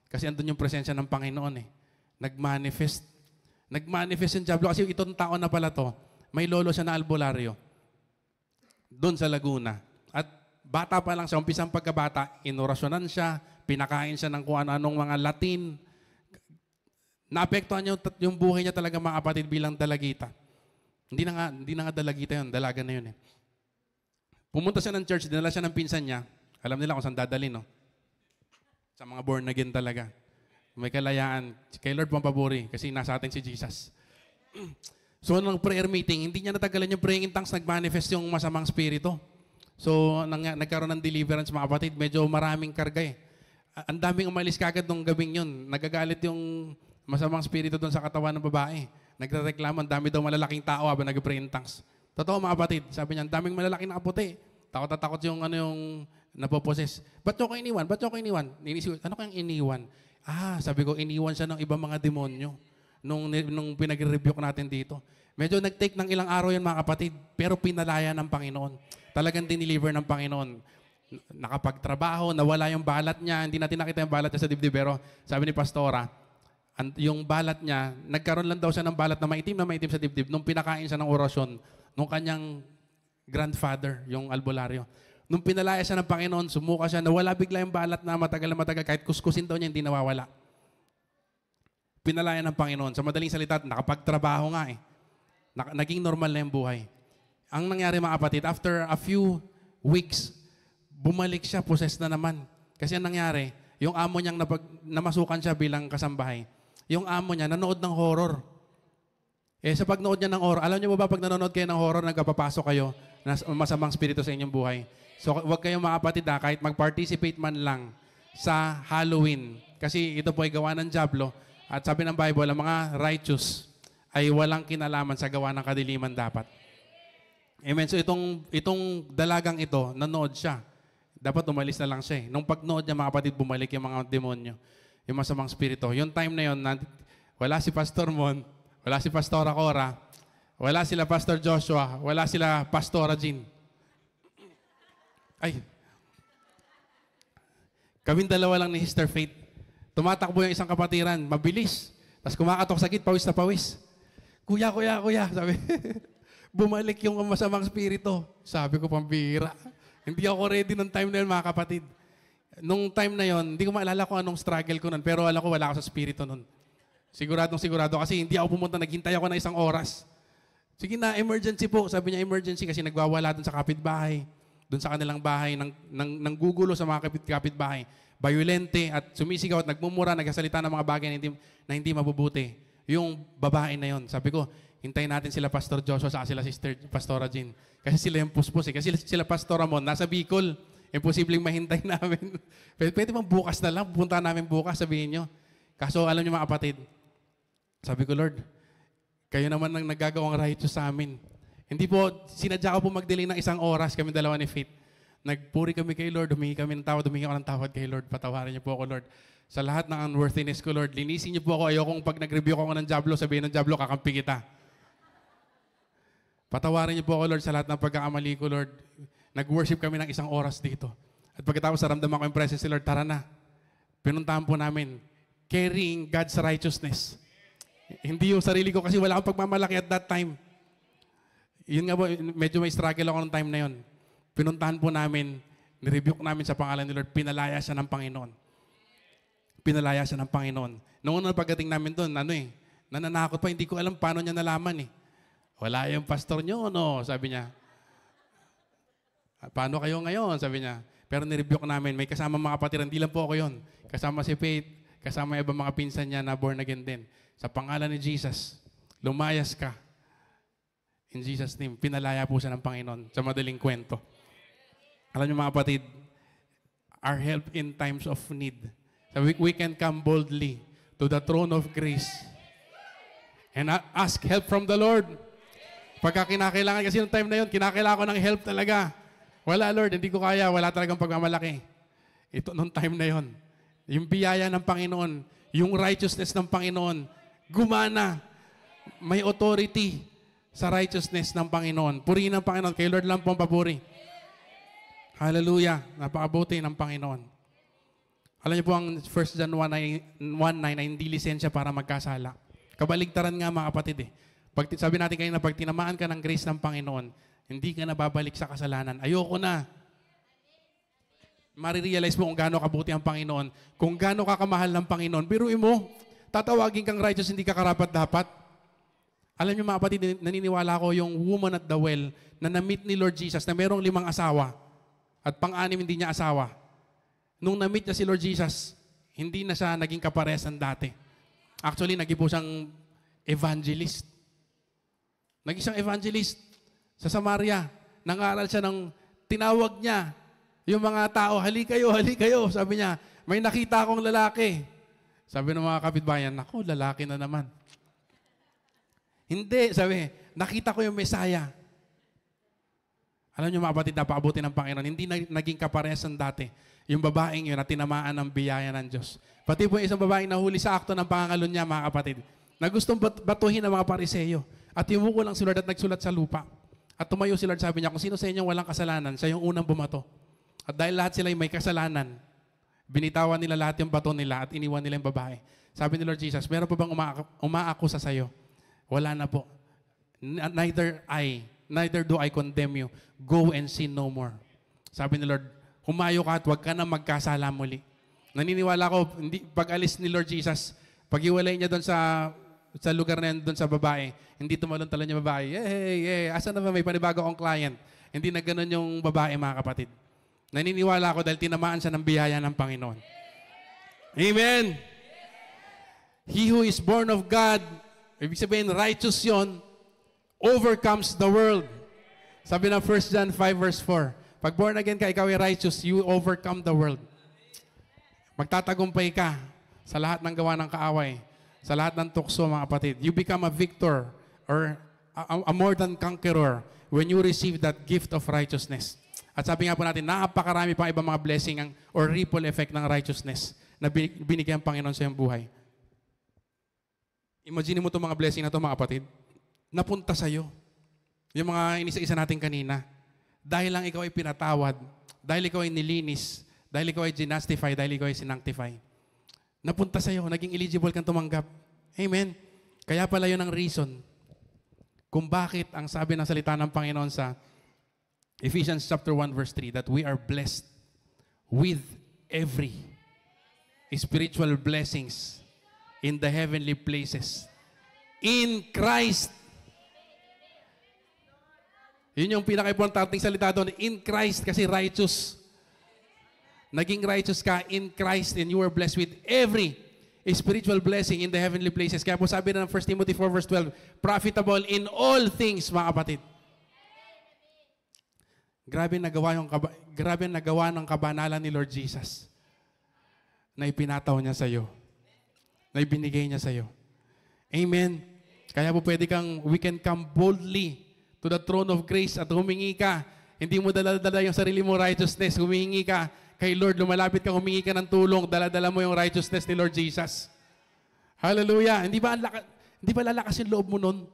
A: Kasi andun yung presensya ng Panginoon eh. Nag-manifest. Nag-manifest yung diablo. Kasi itong tao na pala to, may lolo siya na albularyo. Doon sa Laguna. At bata pa lang siya, umpisang pagkabata, inorasyonan siya, pinakain siya ng kung ano-anong mga Latin. Naapektuhan yung buhay niya talaga, mga kapatid, bilang dalagita. Hindi na nga dalagita yun, dalaga na yun eh. Pumunta siya ng church, dinala siya ng pinsan niya. Alam nila kung saan dadalhin, no? Sa mga born again talaga. May kalayaan. Kay Lord pampaburi kasi nasa atin si Jesus. So, nung prayer meeting, hindi niya natagalan yung praying in tongues, nag-manifest yung masamang spirito. So, nagkaroon ng deliverance, mga kapatid. Medyo maraming karga eh. Ang daming umalis kagad nung gabing yun. Nagagalit yung masamang spirito doon sa katawan ng babae. Nagrereklamo, ang dami daw malalaking tao habang nag-pray in tongues. Totoo, mga kapatid. Sabi niya, ang daming malalaking nakaputi. Takot na takot yung napoposes. Ba't nyo ko iniwan? Ba't nyo ko iniwan? Ano kayang iniwan? Sabi ko, iniwan siya ng ibang mga demonyo. Nung pinag-rebuke natin dito. Medyo nag-take ng ilang araw yan, mga kapatid. Pero pinalaya ng Panginoon. Talagang dineliver ng Panginoon. Nakapagtrabaho, nawala yung balat niya. Hindi natin nakita yung balat niya sa dibdib. Pero sabi ni Pastora, yung balat niya, nagkaroon lang daw siya ng balat na maitim sa dibdib nung pinakain siya ng orasyon nung kanyang grandfather, yung albularyo. Nung pinalaya siya ng Panginoon, sumuka siya, nawala bigla yung balat na matagal, kahit kuskusin daw niya, hindi nawawala. Pinalaya ng Panginoon. Sa madaling salita, nakapagtrabaho nga eh. Naging normal na yung buhay. Ang nangyari, mga kapatid, after a few weeks, bumalik siya, possessed na naman. Kasi ang nangyari, yung amo niyang namasukan siya bilang kasambahay, yung amo niya nanood ng horror. Sa pagnood niya ng horror, alam niyo ba pag nanonood kayo ng horror, nagpapapasok kayo na masamang spirito sa inyong buhay. So huwag kayong, mga kapatid, kahit mag-participate man lang sa Halloween. Kasi ito po ay gawa ng diablo. At sabi ng Bible, ang mga righteous ay walang kinalaman sa gawa ng kadiliman dapat. Amen. So itong dalagang ito, nanood siya. Dapat umalis na lang siya. Nung pagnood niya, mga kapatid, bumalik yung mga demonyo, yung masamang spirito. Yung time na yun, wala si Pastor Mon, wala si Pastora Cora, wala sila Pastor Joshua, wala sila Pastora Jean. Ay, kaming dalawa lang ni Sister Faith. Tumatakbo yung isang kapatiran, mabilis. Tapos kumakatok sa git, pawis na pawis. Kuya, sabi. Bumalik yung masamang spirito. Sabi ko, pambira. Hindi ako ready ng time na yun, mga kapatid. Nung time na yon, hindi ko maalala kung anong struggle ko nun, pero alam ko wala ako sa spirito nun. Sigurado kasi hindi ako pumunta, naghintay ako na 1 oras. Sige na, emergency po. Sabi niya, emergency kasi nagwawala dun sa kapitbahay. Dun sa kanilang bahay, nang gugulo sa mga kapitbahay. Violente at sumisigaw at nagmumura, nagsasalita ng mga bagay na hindi mabubuti. Yung babae na yon, sabi ko, hintayin natin sila Pastor Joshua sa sila Sister Pastora Jean. Kasi sila yung puspos eh. Kasi sila Pastora Mon, nasa Bicol. Imposibleng mahintay namin. Pwede bang bukas na lang? Pupunta namin bukas, sabihin nyo. Kaso alam nyo mga kapatid, sabi ko, Lord, kayo naman ang nagagawang righteous sa amin. Hindi po, sinadya ko po mag-delay ng 1 oras, kami dalawa ni Faith. Nagpuri kami kay Lord, humingi kami ng tawad, humingi ako ng tawad kay Lord. Patawarin niyo po ako, Lord. Sa lahat ng unworthiness ko, Lord, linisin niyo po ako. Ayokong pag nag-review ko ng Diablo, sabihin ng Diablo, kakampi kita. Patawarin niyo po ako, Lord, sa lahat ng pagkakamali ko, Lord. Nag-worship kami ng 1 oras dito. At pagkatapos naramdaman ko yung presence ni Lord, tara na. Pinuntahan po namin, carrying God's righteousness. Hindi yung sarili ko kasi wala akong pagmamalaki at that time. Yun nga po, medyo may struggle ako ng time na yun. Pinuntahan po namin, nirebuke namin sa pangalan ni Lord, pinalaya siya ng Panginoon. Pinalaya siya ng Panginoon. Noong unang pagdating namin doon, nananakot pa, hindi ko alam paano niya nalaman eh. Wala yung pastor niyo, no? Sabi niya. Paano kayo ngayon? Sabi niya. Pero nirebuke namin, may kasama mga kapatid, hindi lang po ako yun. Kasama si Faith, kasama yung ibang mga pinsan niya na born again din. Sa pangalan ni Jesus, lumayas ka. In Jesus' name, pinalaya po siya ng Panginoon sa madaling kwento. Alam niyo mga kapatid, our help in times of need. So we can come boldly to the throne of grace and ask help from the Lord. Pagka kinakailangan, kasi yung time na yun, kinakailangan ko ng help talaga. Wala Lord, hindi ko kaya, wala talagang pagmamalaki. Ito nung time na yun. Yung biyaya ng Panginoon, yung righteousness ng Panginoon, gumana. May authority sa righteousness ng Panginoon. Purihin ng Panginoon. Kay Lord lang po ang papuri. Hallelujah. Napakabuti ng Panginoon. Alam niyo po ang 1 John 1:9 na hindi lisensya para magkasala. Kabaligtaran nga mga kapatid eh. Sabi natin kanina, pag tinamaan ka ng grace ng Panginoon, hindi ka na babalik sa kasalanan. Ayoko na. Marirealize mo kung gaano kabuti ang Panginoon, kung gaano kakamahal ng Panginoon. Biruin mo, tatawagin kang righteous, hindi ka karapat-dapat. Alam niyo mga kapatid, naniniwala ko yung woman at the well na na-meet ni Lord Jesus na merong 5 asawa at pang-anim hindi niya asawa. Nung na-meet niya si Lord Jesus, hindi na siya naging kaparesan dati. Actually, naging po siyang evangelist. Naging siyang evangelist sa Samaria. Nangaral siya ng tinawag niya yung mga tao, hali kayo. Sabi niya, may nakita akong lalaki. Sabi ng mga kapitbayan, naku, lalaki na naman. Hindi, sabi, nakita ko yung Messiah. Alam niyo mga kapatid, napakabuti ng Panginoon. Hindi naging kaparesan dati. Yung babaeng yun na tinamaan ng biyaya ng Diyos. Pati po yung isang babaeng nahuli sa akto ng pangangalon niya, mga kapatid, na gustong batuhin ng mga pariseyo. At yumuko lang si Lord at nagsulat sa lupa. At tumayo si Lord, sabi niya, kung sino sa inyo walang kasalanan, siya yung unang bumato. At dahil lahat sila may kasalanan, binitawan nila lahat yung bato nila at iniwan nila yung babae. Sabi ni Lord Jesus, meron pa bang umaakusa sa'yo? Wala na po. Neither do I condemn you. Go and sin no more. Sabi ni Lord, humayo ka at huwag ka na magkasala muli. Naniniwala ko, pag-alis ni Lord Jesus, pag-iwalay niya doon sa lugar na yan, doon sa babae, hindi tumalon-talon niya babae, asan na ba may panibago akong client? Hindi na ganun yung babae, mga kapatid. Naniniwala ko dahil tinamaan siya ng biyaya ng Panginoon. Amen! He who is born of God, ibig sabihin, righteous yun, overcomes the world. Sabi ng 1 John 5 verse 4, pag born again ka, ikaw ay righteous, you overcome the world. Magtatagumpay ka sa lahat ng gawa ng kaaway, sa lahat ng tukso, mga kapatid. You become a victor or a more than conqueror when you receive that gift of righteousness. At sabi nga po natin, napakarami pang ibang mga blessing or ripple effect ng righteousness na binigyan ng Panginoon sa iyong buhay. Imagine mo itong mga blessing na ito, mga kapatid. Napunta sa iyo. Yung mga inisa-isa natin kanina. Dahil lang ikaw ay pinatawad, dahil ikaw ay nilinis, dahil ikaw ay ginastify, dahil ikaw ay sinanctify. Napunta sa iyo, naging eligible kang tumanggap. Amen. Kaya pala yun ang reason kung bakit ang sabi ng salita ng Panginoon sa Ephesians chapter 1 verse 3 that we are blessed with every spiritual blessings in the heavenly places. In Christ. Yun yung pinaka-importanting salita doon. In Christ, kasi righteous. Naging righteous ka in Christ and you were blessed with every spiritual blessing in the heavenly places. Kaya po sabi na ng 1 Timothy 4 verse 12, profitable in all things, mga kapatid. Grabe nagawa ng kabanalan ni Lord Jesus na ipinataw niya sa iyo, na ibinigay niya sa iyo. Amen. Kaya po we can come boldly to the throne of grace at humingi ka. Hindi mo dala-dala yung sarili mo righteousness. Humingi ka kay Lord, lumalapit ka, humingi ka ng tulong, dala-dala mo yung righteousness ni Lord Jesus. Hallelujah. Hindi ba lalakas yung loob mo nun?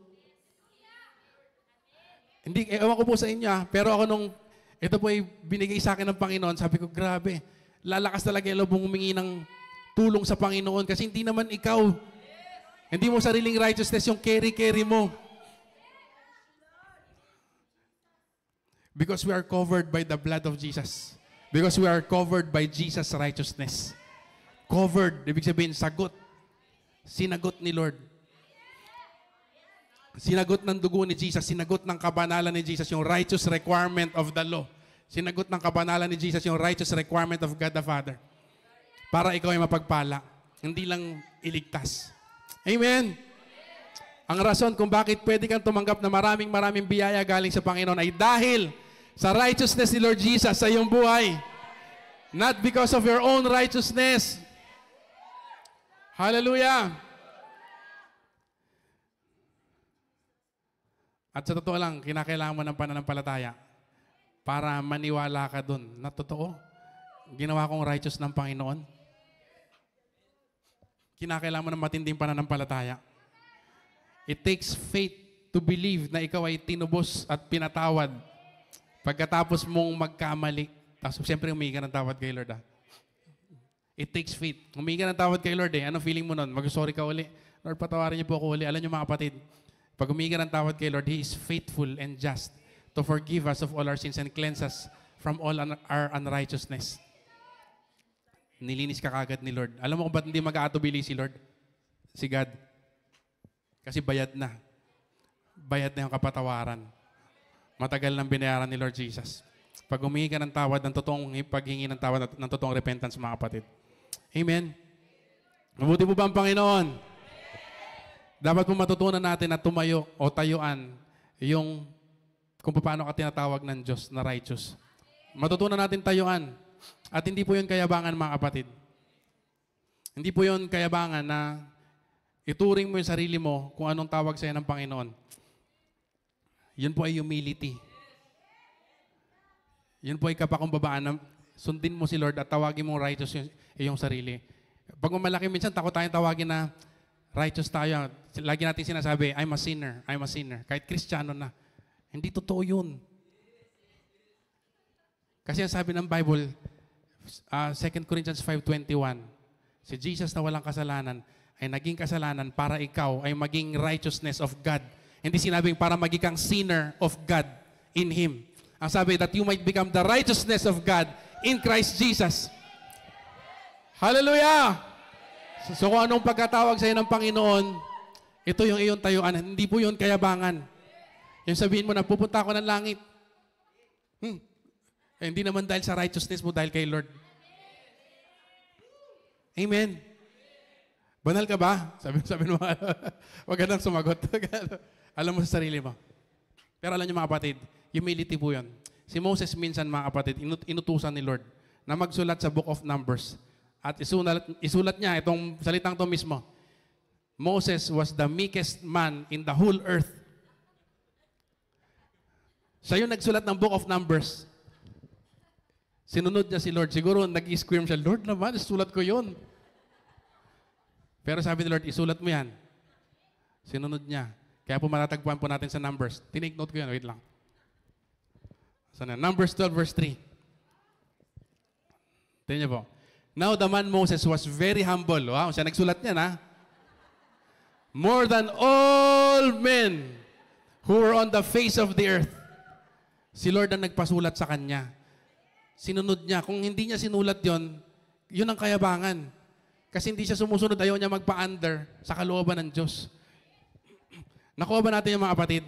A: Hindi, ewan ko po sa inyo, pero ako nung ito po ay binigay sa akin ng Panginoon, sabi ko, grabe, lalakas talaga yung loob mong humingi ng tulong sa Panginoon kasi hindi naman ikaw, hindi mo sariling righteousness yung carry mo. Because we are covered by the blood of Jesus. Because we are covered by Jesus' righteousness. Covered, ibig sabihin, sagot. Sinagot ni Lord. Sinagot ng dugo ni Jesus, sinagot ng kabanalan ni Jesus yung righteous requirement of the law. Sinagot ng kabanalan ni Jesus yung righteous requirement of God the Father. Para ikaw ay mapagpala. Hindi lang iligtas. Amen? Ang rason kung bakit pwede kang tumanggap na maraming biyaya galing sa Panginoon ay dahil sa righteousness ni Lord Jesus sa iyong buhay. Not because of your own righteousness. Hallelujah! At sa totoo lang, kinakailangan mo ng pananampalataya para maniwala ka dun na totoo. Ginawa kong righteous ng Panginoon. Kinakailangan mo ng matinding pananampalataya. It takes faith to believe na ikaw ay tinubos at pinatawad pagkatapos mong magkamali. Tapos siyempre humingi ka ng tawad kay Lord. It takes faith. Humingi ka ng tawad kay Lord. Anong feeling mo nun? Mag-sorry ka uli. Lord, patawarin niyo po ako uli. Alam niyo mga kapatid, pag humingi ka ng tawad kay Lord, He is faithful and just to forgive us of all our sins and cleanse us from all our unrighteousness. Nilinis ka kagad ni Lord. Alam mo kung ba't hindi mag-aatubili si Lord? Si God. Kasi bayad na. Bayad na yung kapatawaran. Matagal nang binayaran ni Lord Jesus. Pag humingi ka ng tawad, ng totoong paghingi ng tawad, ng totoong repentance, mga kapatid. Amen. Mabuti po ba ang Panginoon? Dapat po matutunan natin na tumayo o tayuan yung kung paano ka tinatawag ng Diyos na righteous. Matutunan natin tayuan. At hindi po yun kayabangan, mga kapatid. Hindi po yun kayabangan na ituring mo yung sarili mo kung anong tawag sa'yo ng Panginoon. Yun po ay humility. Yun po ay kapakumbabaan na sundin mo si Lord at tawagin mo righteous yung sarili. Pag malaki minsan, takot tayong tawagin na righteous tayo. Lagi natin sinasabi, I'm a sinner, I'm a sinner. Kahit Kristiyano na. Hindi totoo yun. Kasi ang sabi ng Bible, 2 Corinthians 5:21, si Jesus na walang kasalanan ay naging kasalanan para ikaw ay maging righteousness of God. Hindi sinabing para maging kang sinner of God in Him. Ang sabi, that you might become the righteousness of God in Christ Jesus. Hallelujah! So kung anong pagkatawag sa'yo ng Panginoon, ito yung iyong tayuan. Hindi po yun kayabangan. Yung sabihin mo na, pupunta ako ng langit. Hindi naman dahil sa righteousness mo, dahil kay Lord. Amen. Banal ka ba? Sabi mo, wag ka nang sumagot. Alam mo sa sarili mo. Pero alam niyo mga kapatid, humility po yun. Si Moses minsan mga kapatid, inutusan ni Lord na magsulat sa Book of Numbers. At isulat niya itong salitang to mismo. Moses was the meekest man in the whole earth. Siya yung nagsulat ng Book of Numbers. Sinunod niya si Lord. Siguro nag-squirm siya, Lord naman, isulat ko yun. Pero sabi ni Lord, isulat mo yan. Sinunod niya. Kaya po matatagpuan po natin sa Numbers. Tinake note ko yan, wait lang. Sana, Numbers 12 verse 3. Tingnan niyo po. Now the man Moses was very humble. Wow, siya nagsulat niyan, ha? More than all men who were on the face of the earth. Si Lord ang nagpasulat sa kanya. Sinunod niya. Kung hindi niya sinulat yon, Yun ang kayabangan. Kasi hindi siya sumusunod, ayaw niya magpa-under sa kalooban ng Diyos. Nakuha ba natin yung mga kapatid?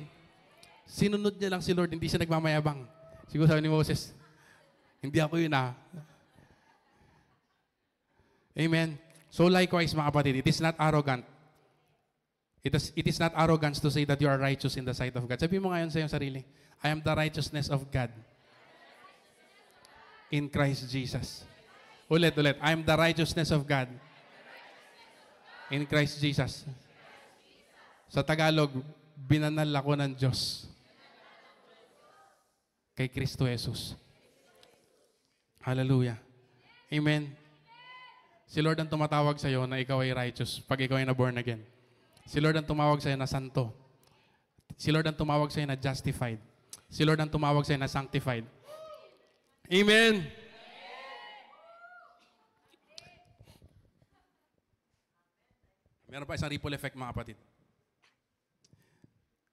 A: Sinunod niya lang si Lord, hindi siya nagmamayabang. Siguro sabi ni Moses, hindi ako yun Amen. So likewise mga kapatid, it is not arrogant. It is not arrogance to say that you are righteous in the sight of God. Sabi mo ngayon sa iyong sarili, I am the righteousness of God in Christ Jesus. Ulit. I am the righteousness of God in Christ Jesus. Sa Tagalog, binanal ako ng Diyos kay Kristo Jesus. Hallelujah. Amen. Si Lord ang tumatawag sa iyo na ikaw ay righteous pag ikaw ay na-born again. Si Lord ang tumawag sa iyo na santo. Si Lord ang tumawag sa iyo na justified. Si Lord ang tumawag sa iyo na sanctified. Amen. Meron pa isang ripple effect mga kapatid.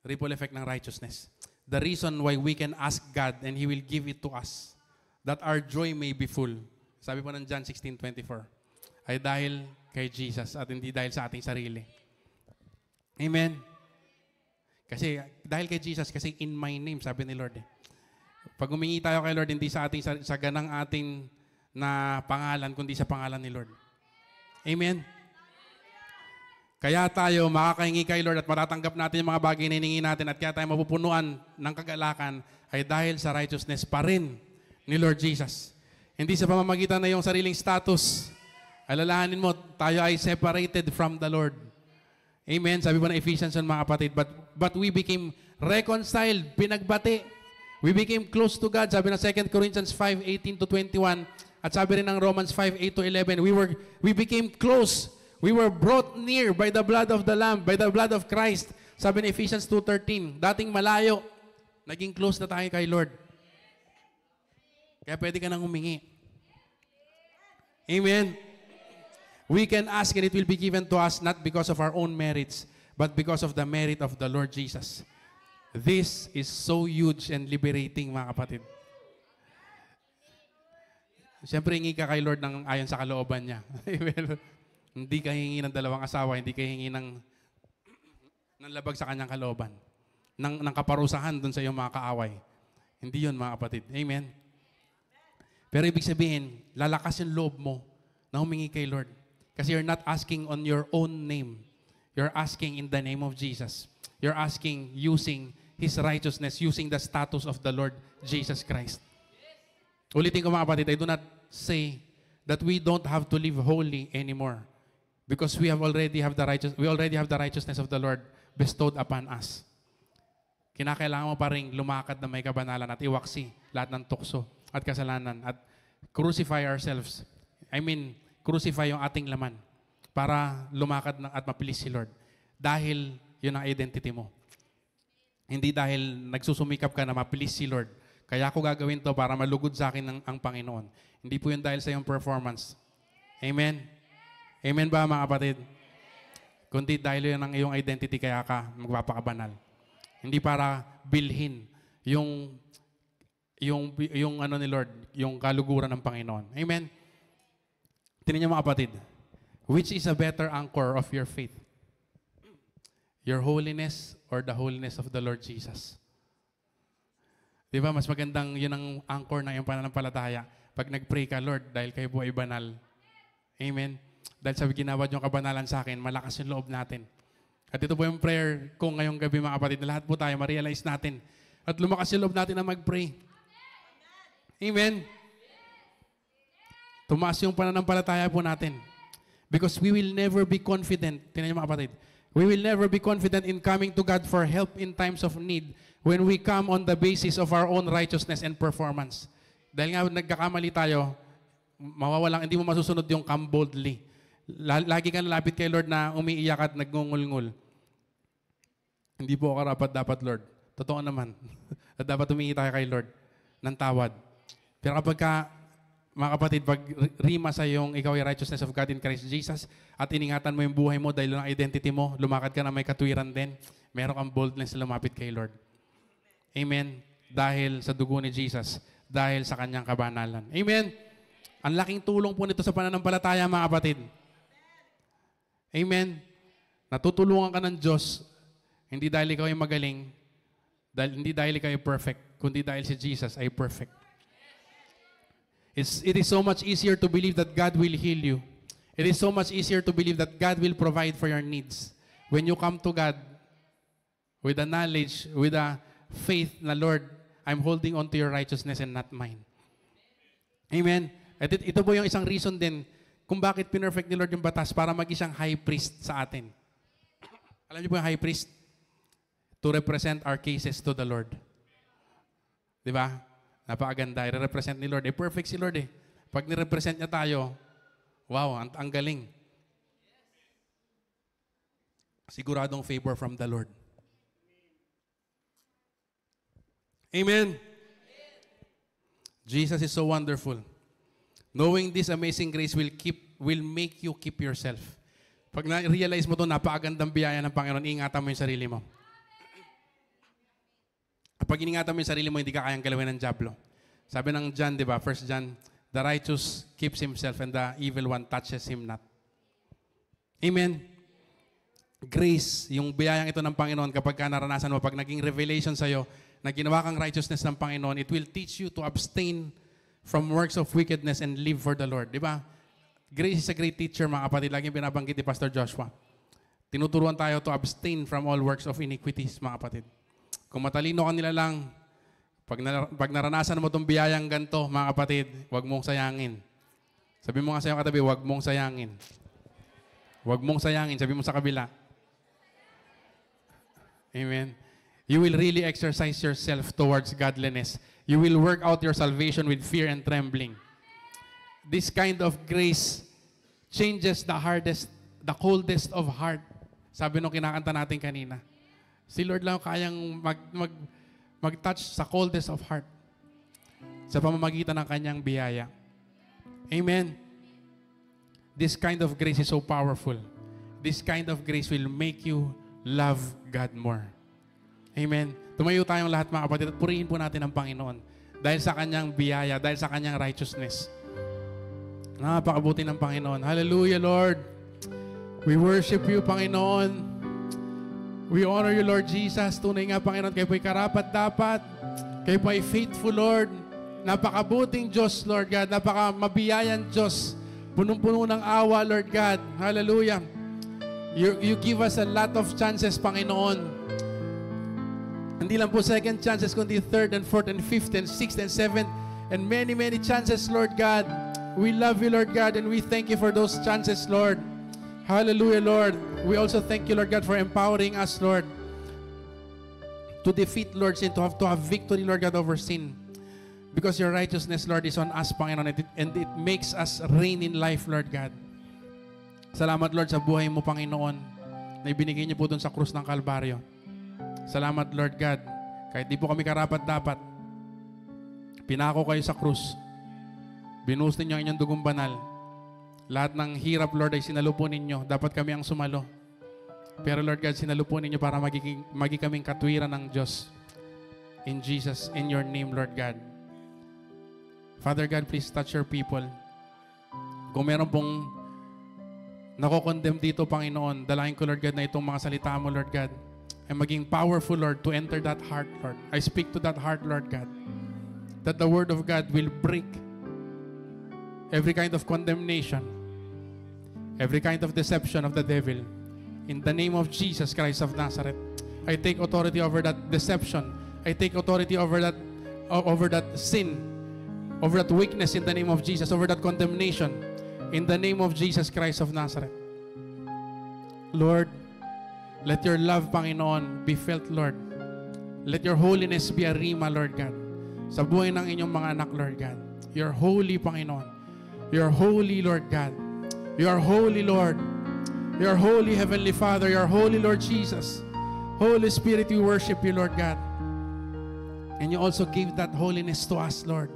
A: Ripple effect ng righteousness. The reason why we can ask God and He will give it to us, that our joy may be full. Sabi po ng John 16:24, ay dahil kay Jesus at hindi dahil sa ating sarili. Amen. Kasi dahil kay Jesus, kasi in my name, sabi ni Lord. Pag humingi tayo kay Lord, hindi sa ating sa ganang ating na pangalan, kundi sa pangalan ni Lord. Amen. Kaya tayo makakahingi kay Lord at matatanggap natin yung mga bagay na hiningi natin at kaya tayo mapupunuan ng kagalakan ay dahil sa righteousness pa rin ni Lord Jesus. Hindi sa pamamagitan na yung sariling status. Alalahanin mo, tayo ay separated from the Lord. Amen. Sabi po ng Ephesians mga kapatid, but we became reconciled, pinagbati. We became close to God. Sabi ng 2 Corinthians 5:18-21 at sabi rin ng Romans 5:8-11, we became close. We were brought near by the blood of the Lamb, by the blood of Christ. Sabi ni Ephesians 2:13, dating malayo, naging close na tayo kay Lord. Kaya pwede ka nang humingi. Amen. We can ask and it will be given to us not because of our own merits, but because of the merit of the Lord Jesus. This is so huge and liberating, mga kapatid. Siyempre, hingi ka kay Lord ng ayon sa kalooban niya. Amen. Hindi ka hingi ng dalawang asawa, hindi ka hingi ng labag sa kanyang kalooban. Ng kaparusahan dun sa iyong mga kaaway. Hindi yun, mga kapatid. Amen. Pero ibig sabihin, lalakas yung loob mo na humingi kay Lord. Kasi you're not asking on your own name. You're asking in the name of Jesus. You're asking using His righteousness, using the status of the Lord Jesus Christ. Ulitin ko mga kapatid, I do not say that we don't have to live holy anymore. Because we already have the righteousness of the Lord bestowed upon us. Kinakailangan mo pa rin lumakad na may kabanalan at iwaksi lahat ng tukso at kasalanan at crucify ourselves. Crucify yung ating laman para lumakad at mapilis si Lord. Dahil yun ang identity mo. Hindi dahil nagsusumikap ka na mapilis si Lord. Kaya ako gagawin to para malugod sa akin ang Panginoon. Hindi po yun dahil sa iyong performance. Amen? Amen ba mga kapatid? Kundi dahil yun ang iyong identity kaya ka magpapakabanal. Hindi para bilhin yung ano ni Lord, yung kaluguran ng Panginoon. Amen? Tingnan niyo mga kapatid, which is a better anchor of your faith? Your holiness or the holiness of the Lord Jesus? Di ba, mas magandang yun ang anchor ng iyong pananampalataya. Pag nag-pray ka, Lord, dahil kayo po ay banal. Amen? Dahil sabi ginawa yung kabanalan sa akin, malakas yung loob natin. At ito po yung prayer ko ngayong gabi mga kapatid, na lahat po tayo ma-realize natin. At lumakas yung loob natin na mag-pray. Amen? Tumaas yung pananampalataya po natin. Because we will never be confident. Tingnan niyo mga kapatid. We will never be confident in coming to God for help in times of need when we come on the basis of our own righteousness and performance. Dahil nga nagkakamali tayo, hindi mo masusunod yung come boldly. Lagi kang lalapit kay Lord na umiiyak at nagngungulngul. Hindi po ako dapat Lord. Totoo naman. At dapat humingi tayo kay Lord ng tawad. Pero kapag mga kapatid, pag rima sa yung ikaw ay righteousness of God in Christ Jesus at iningatan mo yung buhay mo dahil ng identity mo, lumakad ka na may katwiran din, meron kang boldness na lumapit kay Lord. Amen? Dahil sa dugo ni Jesus, dahil sa kanyang kabanalan. Amen? Ang laking tulong po nito sa pananampalataya, mga kapatid. Amen. Natutulungan ka ng Diyos, hindi dahil ikaw ay magaling, hindi dahil ikaw ay perfect, kundi dahil si Jesus ay perfect. It is so much easier to believe that God will heal you. It is so much easier to believe that God will provide for your needs. When you come to God with the knowledge, with the faith na, Lord, I'm holding on to your righteousness and not mine. Amen. At ito po yung isang reason din kung bakit pinerfect ni Lord yung batas para maging siyang high priest sa atin. Alam niyo po yung high priest? To represent our cases to the Lord. Di ba? Napakaganda. I-represent ni Lord. Perfect si Lord eh. Pag ni-represent niya tayo, wow, ang galing. Siguradong favor from the Lord. Amen. Jesus is so wonderful. Knowing this amazing grace will make you keep yourself. Pag na-realize mo ito, napakagandang biyaya ng Panginoon, ingatan mo yung sarili mo. Kapag iningatan mo yung sarili mo, hindi ka kayang galawin ng dyablo. Sabi ng John, di ba, 1 John, the righteous keeps himself and the evil one touches him not. Amen. Grace, yung biyayang ito ng Panginoon, kapag ka naranasan mo, pag naging revelation sa'yo, na ginawa kang righteousness ng Panginoon, it will teach you to abstain from works of wickedness and live for the Lord. Di ba? Grace is a great teacher, mga kapatid. Laging binabanggit ni Pastor Joshua. Tinuturuan tayo to abstain from all works of iniquities, mga kapatid. Kung matalino ka nila lang, pag naranasan mo itong biyayang ganito, mga kapatid, huwag mong sayangin. Sabi mo nga sa iyong katabi, huwag mong sayangin. Huwag mong sayangin. Sabi mo sa kabila. Amen. You will really exercise yourself towards godliness. You will work out your salvation with fear and trembling. This kind of grace changes the coldest of heart. Sabi nung kinakanta natin kanina. Si Lord lang kayang mag-touch sa coldest of heart sa pamamagitan ng kanyang biyaya. Amen. This kind of grace is so powerful. This kind of grace will make you love God more. Amen. Tumayo tayong lahat, mga kapatid, at purihin po natin ang Panginoon dahil sa kanyang biyaya, dahil sa kanyang righteousness. Napakabuti ng Panginoon. Hallelujah, Lord. We worship you, Panginoon. We honor you, Lord Jesus. Tunay nga, Panginoon, kayo po'y karapat-dapat. Kayo po'y faithful, Lord. Napakabuting Diyos, Lord God. Napakamabiyayang Diyos. Punong-puno ng awa, Lord God. Hallelujah. You give us a lot of chances, Panginoon. Hindi lang po second chances, kundi third and fourth and fifth and sixth and seventh and many, many chances, Lord God. We love you, Lord God, and we thank you for those chances, Lord. Hallelujah, Lord. We also thank you, Lord God, for empowering us, Lord, to defeat, Lord, sin, to have victory, Lord God, over sin. Because your righteousness, Lord, is on us, Panginoon, and it makes us reign in life, Lord God. Salamat, Lord, sa buhay mo, Panginoon, na ibinigay niyo po dun sa krus ng Kalbaryo. Salamat, Lord God. Kahit di po kami karapat-dapat, pinako kayo sa krus. Binuhos ninyo ang inyong dugong banal. Lahat ng hirap, Lord, ay sinalupo ninyo. Dapat kami ang sumalo. Pero, Lord God, sinalupo ninyo para maging kaming katwiran ng Diyos. In Jesus, in your name, Lord God. Father God, please touch your people. Kung meron pong nako-condemn dito, Panginoon, dalahin ko, Lord God, na itong mga salita mo, Lord God, ay maging powerful, Lord, to enter that heart, Lord. I speak to that heart, Lord God, that the Word of God will break every kind of condemnation, every kind of deception of the devil. In the name of Jesus Christ of Nazareth, I take authority over that deception. I take authority over that sin, over that weakness in the name of Jesus, over that condemnation, in the name of Jesus Christ of Nazareth. Lord, let your love, Panginoon, be felt, Lord. Let your holiness be a rima, Lord God, sa buhay ng inyong mga anak, Lord God. You're holy, Panginoon. You're holy, Lord God. You're holy, Lord. You're holy, Heavenly Father. You're holy, Lord Jesus. Holy Spirit, we worship you, Lord God. And you also gave that holiness to us, Lord.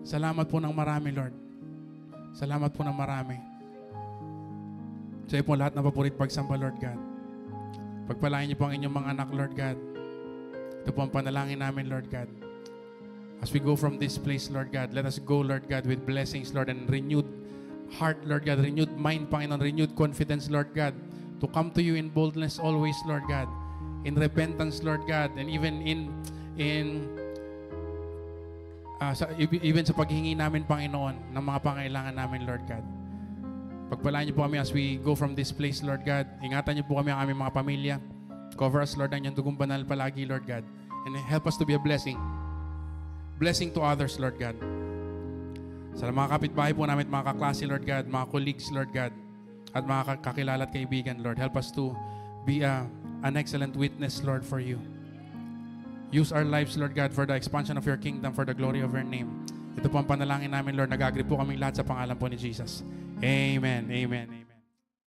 A: Salamat po ng marami, Lord. Salamat po ng marami. Sa iyo po lahat na papurit pagsamba, Lord God. Pagpalain niyo po ang inyong mga anak, Lord God. Ito po ang panalangin namin, Lord God. As we go from this place, Lord God, let us go, Lord God, with blessings, Lord, and renewed heart, Lord God, renewed mind, Panginoon, renewed confidence, Lord God, to come to you in boldness always, Lord God, in repentance, Lord God, and even even sa paghingi namin, Panginoon, ng mga pangailangan namin, Lord God. Pagpalaan niyo po kami as we go from this place, Lord God. Ingatan niyo po kami ang aming mga pamilya. Cover us, Lord, ng iyong dugong banal palagi, Lord God. And help us to be a blessing. Blessing to others, Lord God. Sa mga kapitbahay po namin, mga kaklase, Lord God, mga colleagues, Lord God, at mga kakilala at kaibigan, Lord, help us to be an excellent witness, Lord, for you. Use our lives, Lord God, for the expansion of your kingdom, for the glory of your name. Ito po ang panalangin namin, Lord. Nag-agree po kaming lahat sa pangalan po ni Jesus. Amen. Amen. Amen.